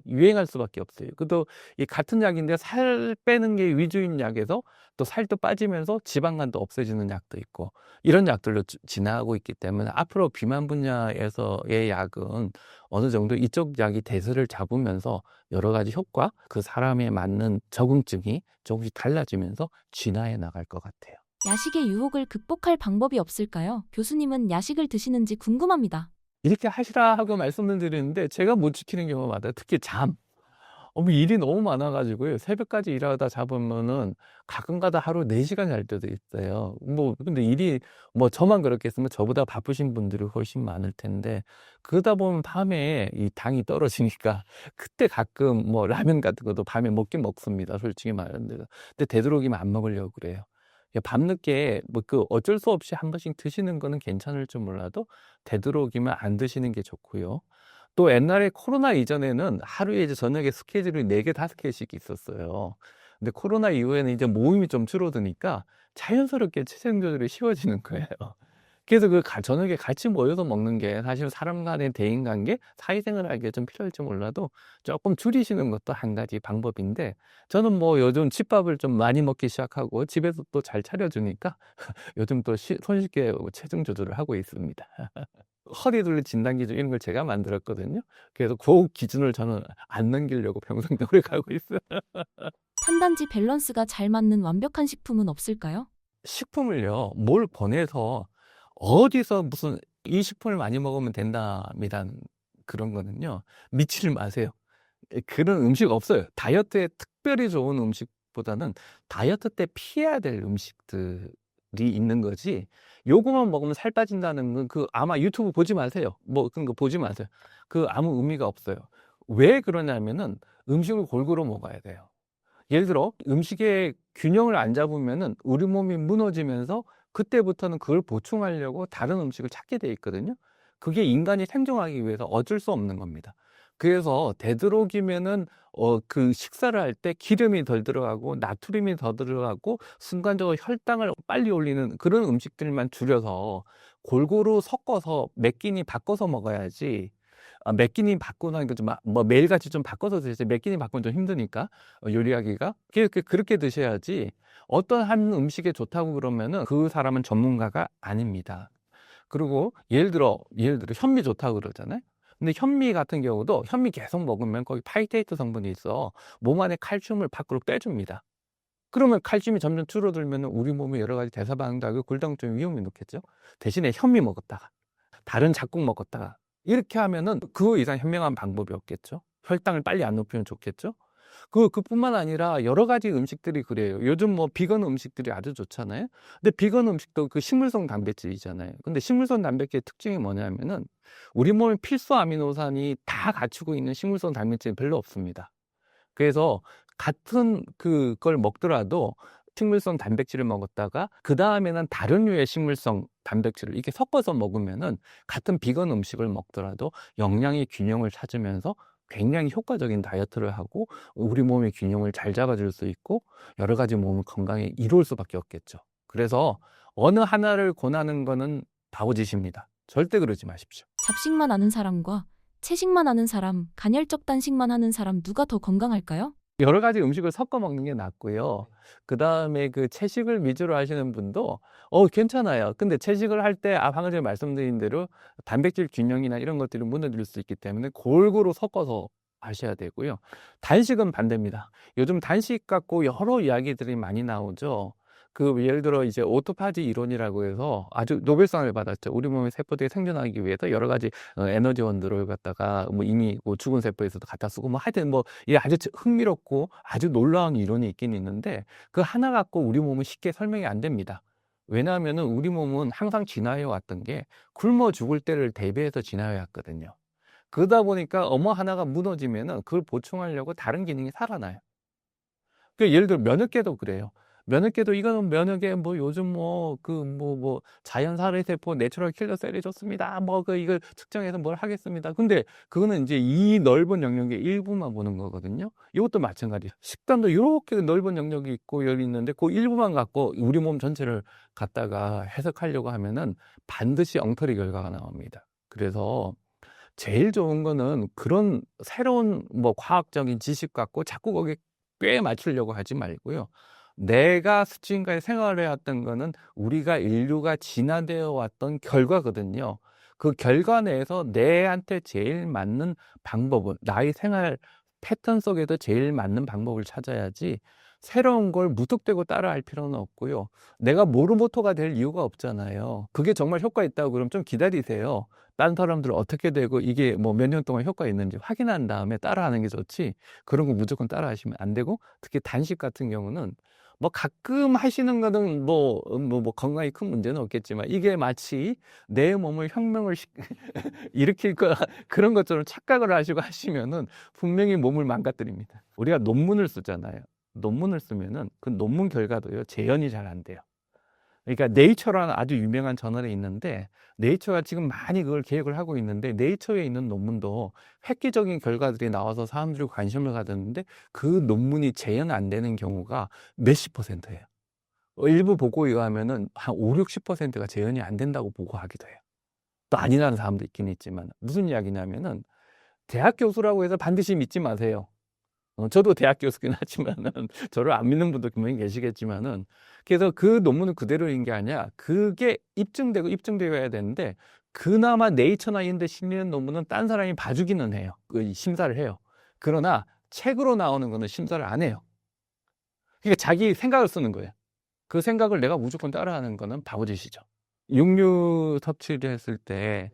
유행할 수밖에 없어요. 그도 이 같은 약인데 살 빼는 게 위주인 약에서 또 살도 빠지면서 지방간도 없어지는 약도 있고 이런 약들로 진화하고 있기 때문에 앞으로 비만 분야에서의 약은 어느 정도 이쪽 약이 대세를 잡으면서 여러 가지 효과, 그 사람에 맞는 적응증이 조금씩 달라지면서 진화해 나갈 것 같아요.
야식의 유혹을 극복할 방법이 없을까요? 교수님은 야식을 드시는지 궁금합니다.
이렇게 하시라 하고 말씀을 드리는데 제가 못 지키는 경우가 많아요. 특히 잠. 일이 너무 많아 가지고요. 새벽까지 일하다 잡으면은 가끔가다 하루 4시간 잘 때도 있어요. 근데 일이 저만 그렇겠으면 저보다 바쁘신 분들이 훨씬 많을 텐데 그러다 보면 밤에 이 당이 떨어지니까 그때 가끔 라면 같은 것도 밤에 먹긴 먹습니다. 솔직히 말하는 데가. 근데 되도록이면 안 먹으려고 그래요. 밤늦게 어쩔 수 없이 한 번씩 드시는 거는 괜찮을지 몰라도 되도록이면 안 드시는 게 좋고요. 또 옛날에 코로나 이전에는 하루에 이제 저녁에 스케줄이 4개, 5개씩 있었어요. 근데 코로나 이후에는 이제 모임이 좀 줄어드니까 자연스럽게 체중 조절이 쉬워지는 거예요. 그래서 저녁에 같이 모여서 먹는 게 사실 사람 간의 대인 관계, 사회생활 하기에 좀 필요할지 몰라도 조금 줄이시는 것도 한 가지 방법인데 저는 요즘 집밥을 좀 많이 먹기 시작하고 집에서 또 잘 차려주니까 요즘 또 손쉽게 체중 조절을 하고 있습니다. 허리둘레 진단 기준 이런 걸 제가 만들었거든요. 그래서 그 기준을 저는 안 넘기려고 평생 노력하고 있어요.
탄단지 밸런스가 잘 맞는 완벽한 식품은 없을까요?
식품을요, 뭘 권해서 어디서 무슨 이 식품을 많이 먹으면 된답니다는 그런 거는요, 믿지를 마세요. 그런 음식 없어요. 다이어트에 특별히 좋은 음식보다는 다이어트 때 피해야 될 음식들이 있는 거지, 요거만 먹으면 살 빠진다는 건 아마 유튜브 보지 마세요. 그런 거 보지 마세요. 아무 의미가 없어요. 왜 그러냐면은 음식을 골고루 먹어야 돼요. 예를 들어 음식의 균형을 안 잡으면은 우리 몸이 무너지면서 그때부터는 그걸 보충하려고 다른 음식을 찾게 돼 있거든요. 그게 인간이 생존하기 위해서 어쩔 수 없는 겁니다. 그래서 되도록이면은 식사를 할 때 기름이 덜 들어가고 나트륨이 더 들어가고 순간적으로 혈당을 빨리 올리는 그런 음식들만 줄여서 골고루 섞어서 몇 끼니 바꿔서 먹어야지. 몇 끼니 바꾸고 나니까 좀 매일같이 좀 바꿔서 드세요. 몇 끼니 바꾸면 좀 힘드니까 요리하기가. 그렇게 드셔야지 어떤 한 음식에 좋다고 그러면은 그 사람은 전문가가 아닙니다. 그리고 예를 들어 현미 좋다고 그러잖아요. 근데 현미 같은 경우도 현미 계속 먹으면 거기 파이테이트 성분이 있어 몸 안에 칼슘을 밖으로 빼줍니다. 그러면 칼슘이 점점 줄어들면 우리 몸에 여러 가지 대사방자하고 골다공증 위험이 높겠죠. 대신에 현미 먹었다가 다른 작곡 먹었다가 이렇게 하면은 그 이상 현명한 방법이 없겠죠. 혈당을 빨리 안 높이면 좋겠죠. 그뿐만 아니라 여러 가지 음식들이 그래요. 요즘 뭐 비건 음식들이 아주 좋잖아요. 근데 비건 음식도 그 식물성 단백질이잖아요. 근데 식물성 단백질의 특징이 뭐냐면은 우리 몸의 필수 아미노산이 다 갖추고 있는 식물성 단백질이 별로 없습니다. 그래서 같은 그걸 먹더라도 식물성 단백질을 먹었다가 그 다음에는 다른 류의 식물성 단백질을 이렇게 섞어서 먹으면은 같은 비건 음식을 먹더라도 영양의 균형을 찾으면서 굉장히 효과적인 다이어트를 하고 우리 몸의 균형을 잘 잡아줄 수 있고 여러 가지 몸을 건강에 이로울 수밖에 없겠죠. 그래서 어느 하나를 권하는 거는 바보짓입니다. 절대 그러지 마십시오.
잡식만 아는 사람과 채식만 아는 사람, 간헐적 단식만 하는 사람 누가 더 건강할까요?
여러 가지 음식을 섞어 먹는 게 낫고요. 그다음에 그 채식을 위주로 하시는 분도 괜찮아요. 근데 채식을 할 때 방금 전에 말씀드린 대로 단백질 균형이나 이런 것들이 무너질 수 있기 때문에 골고루 섞어서 하셔야 되고요. 단식은 반대입니다. 요즘 단식 갖고 여러 이야기들이 많이 나오죠. 예를 들어 이제 오토파지 이론이라고 해서 아주 노벨상을 받았죠. 우리 몸의 세포들이 생존하기 위해서 여러 가지 에너지원들을 갖다가 뭐 이미 뭐 죽은 세포에서도 갖다 쓰고 뭐 하여튼 뭐 이게 아주 흥미롭고 아주 놀라운 이론이 있긴 있는데 그 하나 갖고 우리 몸은 쉽게 설명이 안 됩니다. 왜냐하면은 우리 몸은 항상 진화해 왔던 게 굶어 죽을 때를 대비해서 진화해 왔거든요. 그러다 보니까 어머 하나가 무너지면은 그걸 보충하려고 다른 기능이 살아나요. 예를 들어 면역계도 그래요. 면역계도 이거는 면역에 뭐 요즘 자연 살해 세포 내추럴 킬러 셀이 좋습니다. 이걸 측정해서 뭘 하겠습니다. 근데 그거는 이제 이 넓은 영역의 일부만 보는 거거든요. 이것도 마찬가지예요. 식단도 이렇게 넓은 영역이 있고 여기 있는데 그 일부만 갖고 우리 몸 전체를 갖다가 해석하려고 하면은 반드시 엉터리 결과가 나옵니다. 그래서 제일 좋은 거는 그런 새로운 과학적인 지식 갖고 자꾸 거기에 꽤 맞추려고 하지 말고요. 내가 지금까지 생활해 왔던 거는 우리가 인류가 진화되어 왔던 결과거든요. 그 결과 내에서 내한테 제일 맞는 방법은 나의 생활 패턴 속에도 제일 맞는 방법을 찾아야지 새로운 걸 무턱대고 따라할 필요는 없고요. 내가 모르모토가 될 이유가 없잖아요. 그게 정말 효과 있다고 그러면 좀 기다리세요. 딴 사람들 어떻게 되고 이게 뭐 몇 년 동안 효과 있는지 확인한 다음에 따라하는 게 좋지. 그런 거 무조건 따라하시면 안 되고 특히 단식 같은 경우는 가끔 하시는 거는 건강에 큰 문제는 없겠지만 이게 마치 내 몸을 혁명을 일으킬 거 그런 것처럼 착각을 하시고 하시면은 분명히 몸을 망가뜨립니다. 우리가 논문을 쓰잖아요. 논문을 쓰면은 그 논문 결과도요 재현이 잘 안 돼요. 그러니까 네이처라는 아주 유명한 저널에 있는데 네이처가 지금 많이 그걸 계획을 하고 있는데 네이처에 있는 논문도 획기적인 결과들이 나와서 사람들이 관심을 가졌는데 그 논문이 재현 안 되는 경우가 몇십 %예요. 일부 보고에 의하면은 한 5, 60%가 재현이 안 된다고 보고하기도 해요. 또 아니라는 사람도 있긴 있지만 무슨 이야기냐면은 대학 교수라고 해서 반드시 믿지 마세요. 저도 대학 교수긴 하지만은 저를 안 믿는 분도 분명히 계시겠지만은 그래서 그 논문은 그대로인 게 아니라 그게 입증되어야 되는데 그나마 네이처나 이런 데 실리는 논문은 딴 사람이 봐주기는 해요. 심사를 해요. 그러나 책으로 나오는 거는 심사를 안 해요. 그러니까 자기 생각을 쓰는 거예요. 그 생각을 내가 무조건 따라하는 거는 바보짓이죠. 육류 섭취를 했을 때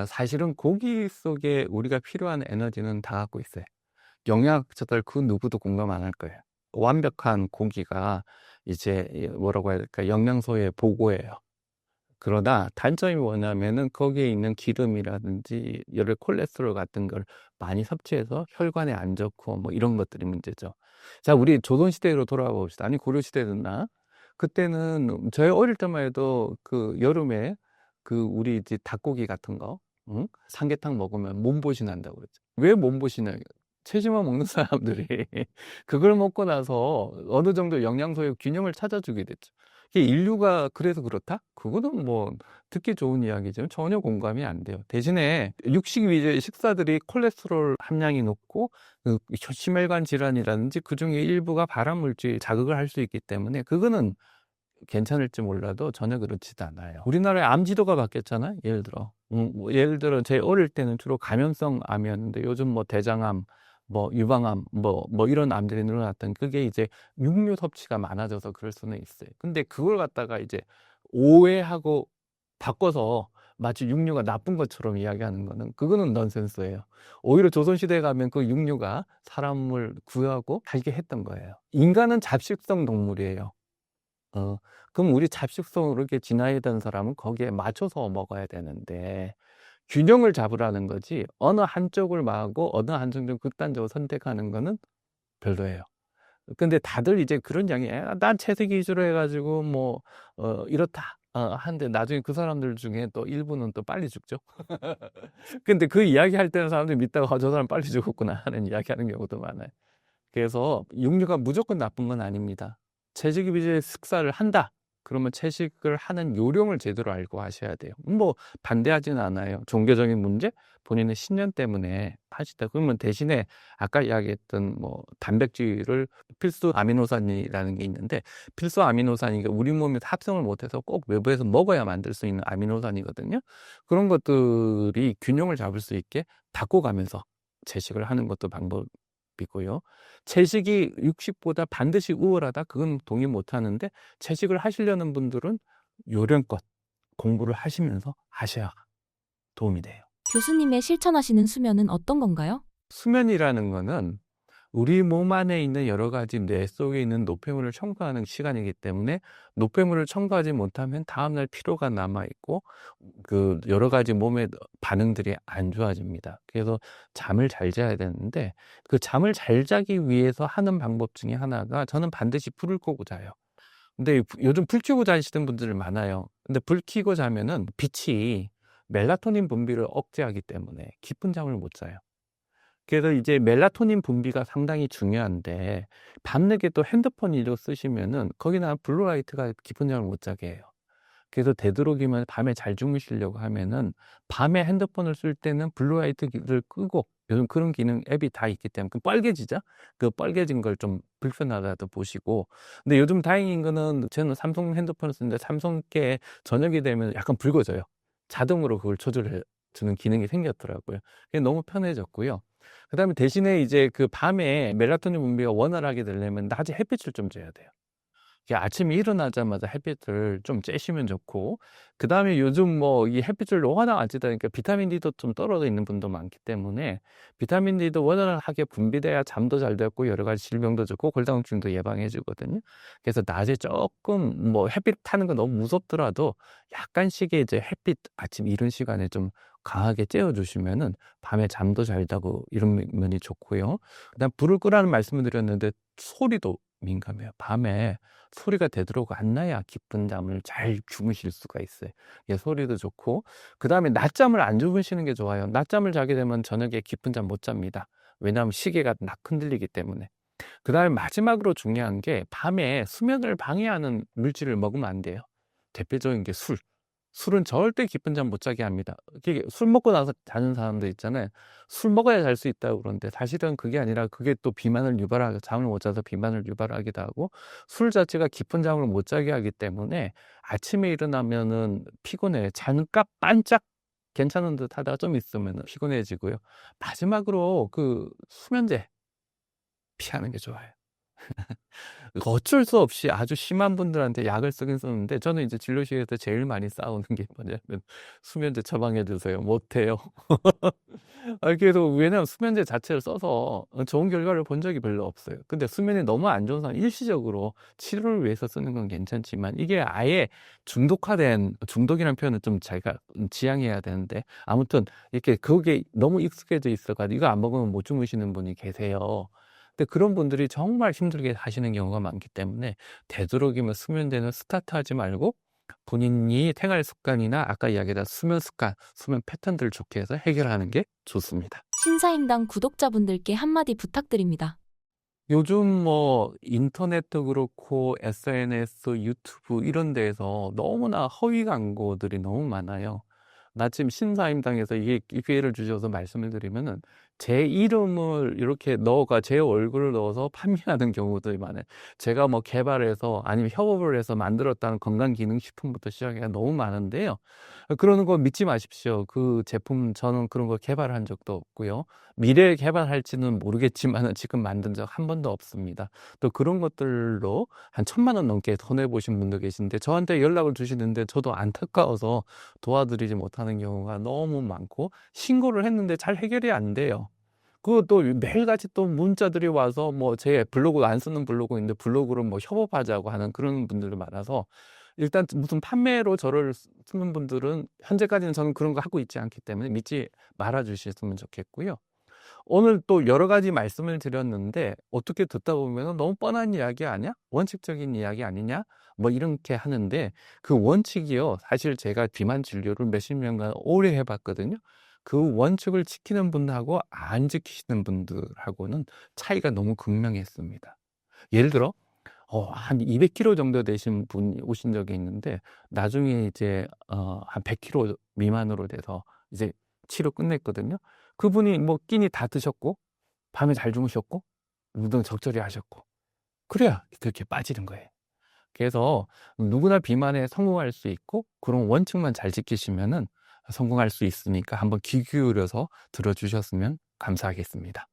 사실은 고기 속에 우리가 필요한 에너지는 다 갖고 있어요. 영양학자들 그 누구도 공감 안 할 거예요. 완벽한 고기가 이제 뭐라고 해야 될까 영양소의 보고예요. 그러나 단점이 뭐냐면은 거기에 있는 기름이라든지 여러 콜레스테롤 같은 걸 많이 섭취해서 혈관에 안 좋고 이런 것들이 문제죠. 자, 우리 조선시대로 돌아가 봅시다. 아니 고려시대 됐나? 그때는 저희 어릴 때만 해도 그 여름에 우리 이제 닭고기 같은 거 응? 삼계탕 먹으면 몸보신 한다고 그랬죠. 왜 몸보신을 체지만 먹는 사람들이 그걸 먹고 나서 어느 정도 영양소의 균형을 찾아주게 됐죠. 이게 인류가 그래서 그렇다? 그거는 듣기 좋은 이야기지만 전혀 공감이 안 돼요. 대신에 육식 위주의 식사들이 콜레스테롤 함량이 높고 심혈관 질환이라든지 그 중에 일부가 발암물질 자극을 할 수 있기 때문에 그거는 괜찮을지 몰라도 전혀 그렇지도 않아요. 우리나라의 암 지도가 바뀌었잖아요. 예를 들어 제 어릴 때는 주로 감염성 암이었는데 요즘 대장암, 유방암, 이런 암들이 늘어났던 그게 이제 육류 섭취가 많아져서 그럴 수는 있어요. 근데 그걸 갖다가 이제 오해하고 바꿔서 마치 육류가 나쁜 것처럼 이야기하는 거는 그거는 넌센스예요. 오히려 조선시대에 가면 그 육류가 사람을 구하고 살게 했던 거예요. 인간은 잡식성 동물이에요. 어, 그럼 우리 잡식성으로 이렇게 진화했던 사람은 거기에 맞춰서 먹어야 되는데 균형을 잡으라는 거지 어느 한쪽을 망하고 어느 한쪽을 극단적으로 선택하는 거는 별로예요. 근데 다들 이제 그런 이야기, 난 채색 위주로 해가지고 뭐 이렇다. 한데 나중에 그 사람들 중에 또 일부는 또 빨리 죽죠. 근데 그 이야기 할 때는 사람들이 믿다가 저 사람 빨리 죽었구나 하는 이야기 하는 경우도 많아요. 그래서 육류가 무조건 나쁜 건 아닙니다. 채식 위주의 식사를 한다. 그러면 채식을 하는 요령을 제대로 알고 하셔야 돼요. 뭐 반대하지는 않아요. 종교적인 문제, 본인의 신념 때문에 하시다. 그러면 대신에 아까 이야기했던 뭐 단백질을 필수 아미노산이라는 게 있는데 필수 아미노산이 우리 몸에서 합성을 못해서 꼭 외부에서 먹어야 만들 수 있는 아미노산이거든요. 그런 것들이 균형을 잡을 수 있게 바꿔가면서 채식을 하는 것도 방법이고요. 채식이 육식보다 반드시 우월하다? 그건 동의 못 하는데 채식을 하시려는 분들은 요령껏 공부를 하시면서 하셔야 도움이 돼요.
교수님의 실천하시는 수면은 어떤 건가요?
수면이라는 거는 우리 몸 안에 있는 여러 가지 뇌 속에 있는 노폐물을 청소하는 시간이기 때문에 노폐물을 청소하지 못하면 다음날 피로가 남아있고 그 여러 가지 몸의 반응들이 안 좋아집니다. 그래서 잠을 잘 자야 되는데 그 잠을 잘 자기 위해서 하는 방법 중에 하나가 저는 반드시 불을 끄고 자요. 근데 요즘 불 켜고 자시는 분들이 많아요. 근데 불 켜고 자면은 빛이 멜라토닌 분비를 억제하기 때문에 깊은 잠을 못 자요. 그래서 이제 멜라토닌 분비가 상당히 중요한데 밤늦게 또 핸드폰 일로 쓰시면은 거기나 블루라이트가 깊은 잠을 못 자게 해요. 그래서 되도록이면 밤에 잘 주무시려고 하면은 밤에 핸드폰을 쓸 때는 블루라이트를 끄고 요즘 그런 기능 앱이 다 있기 때문에 그 빨개지죠? 그 빨개진 걸 좀 불편하다도 보시고. 근데 요즘 다행인 거는 저는 삼성 핸드폰을 쓰는데 삼성께 저녁이 되면 약간 붉어져요. 자동으로 그걸 조절해 주는 기능이 생겼더라고요. 그게 너무 편해졌고요. 그다음에 대신에 이제 그 밤에 멜라토닌 분비가 원활하게 되려면 낮에 햇빛을 좀 쬐야 돼요. 이게 아침에 일어나자마자 햇빛을 좀 쬐시면 좋고, 그 다음에 요즘 뭐 이 햇빛을 워낙 안 쬐다 보니까 비타민 D도 좀 떨어져 있는 분도 많기 때문에 비타민 D도 원활하게 분비돼야 잠도 잘 됐고 여러 가지 질병도 좋고 골다공증도 예방해 주거든요. 그래서 낮에 조금 뭐 햇빛 타는 거 너무 무섭더라도 약간씩의 이제 햇빛 아침 이른 시간에 좀 강하게 쬐어 주시면은 밤에 잠도 잘 자고 이런 면이 좋고요. 그다음 불을 끄라는 말씀을 드렸는데 소리도 민감해요. 밤에 소리가 되도록 안 나야 깊은 잠을 잘 주무실 수가 있어요. 예, 소리도 좋고. 그 다음에 낮잠을 안 주무시는 게 좋아요. 낮잠을 자게 되면 저녁에 깊은 잠 못 잡니다. 왜냐하면 시계가 낙 흔들리기 때문에. 그 다음에 마지막으로 중요한 게 밤에 수면을 방해하는 물질을 먹으면 안 돼요. 대표적인 게 술. 술은 절대 깊은 잠 못 자게 합니다. 술 먹고 나서 자는 사람들 있잖아요. 술 먹어야 잘 수 있다고 그러는데 사실은 그게 아니라 그게 또 비만을 유발하고 잠을 못 자서 비만을 유발하기도 하고 술 자체가 깊은 잠을 못 자게 하기 때문에 아침에 일어나면은 피곤해. 잠깐 반짝 괜찮은 듯 하다가 좀 있으면 피곤해지고요. 마지막으로 그 수면제 피하는 게 좋아요. 어쩔 수 없이 아주 심한 분들한테 약을 쓰긴 쓰는데 저는 이제 진료실에서 제일 많이 싸우는 게 뭐냐면 수면제 처방해 주세요. 못 해요. 그래서 왜냐면 수면제 자체를 써서 좋은 결과를 본 적이 별로 없어요. 근데 수면이 너무 안 좋은 사람 일시적으로 치료를 위해서 쓰는 건 괜찮지만 이게 아예 중독화된 중독이라는 표현은 좀 자기가 지양해야 되는데 아무튼 이렇게 그게 너무 익숙해져 있어가지고 이거 안 먹으면 못 주무시는 분이 계세요. 근데 그런 분들이 정말 힘들게 하시는 경우가 많기 때문에 되도록이면 수면제는 스타트하지 말고 본인이 생활 습관이나 아까 이야기했던 수면 습관, 수면 패턴들을 좋게 해서 해결하는 게 좋습니다.
신사임당 구독자분들께 한마디 부탁드립니다.
요즘 뭐 인터넷도 그렇고 SNS, 유튜브 이런 데에서 너무나 허위 광고들이 너무 많아요. 나 지금 신사임당에서 이 기회를 주셔서 말씀을 드리면은 제 이름을 이렇게 넣어가 제 얼굴을 넣어서 판매하는 경우들이 많아요. 제가 뭐 개발해서 아니면 협업을 해서 만들었다는 건강기능식품부터 시작해서 너무 많은데요. 그러는 거 믿지 마십시오. 그 제품 저는 그런 거 개발한 적도 없고요. 미래에 개발할지는 모르겠지만은 지금 만든 적 한 번도 없습니다. 또 그런 것들로 한 1,000만 원 넘게 손해 보신 분도 계신데 저한테 연락을 주시는데 저도 안타까워서 도와드리지 못하는 경우가 너무 많고 신고를 했는데 잘 해결이 안 돼요. 그것도 매일같이 또 문자들이 와서 뭐 제 블로그 안 쓰는 블로그 있는데 블로그로 뭐 협업하자고 하는 그런 분들도 많아서 일단 무슨 판매로 저를 쓰는 분들은 현재까지는 저는 그런 거 하고 있지 않기 때문에 믿지 말아 주셨으면 좋겠고요. 오늘 또 여러 가지 말씀을 드렸는데 어떻게 듣다 보면 너무 뻔한 이야기 아니야? 원칙적인 이야기 아니냐? 뭐 이렇게 하는데 그 원칙이요. 사실 제가 비만 진료를 몇십 년간 오래 해봤거든요. 그 원칙을 지키는 분하고 안 지키시는 분들하고는 차이가 너무 극명했습니다. 예를 들어 한 200kg 정도 되신 분이 오신 적이 있는데 나중에 이제 한 100kg 미만으로 돼서 이제 치료 끝냈거든요. 그분이 뭐 끼니 다 드셨고 밤에 잘 주무셨고 운동 적절히 하셨고 그래야 그렇게 빠지는 거예요. 그래서 누구나 비만에 성공할 수 있고 그런 원칙만 잘 지키시면은 성공할 수 있으니까 한번 귀 기울여서 들어주셨으면 감사하겠습니다.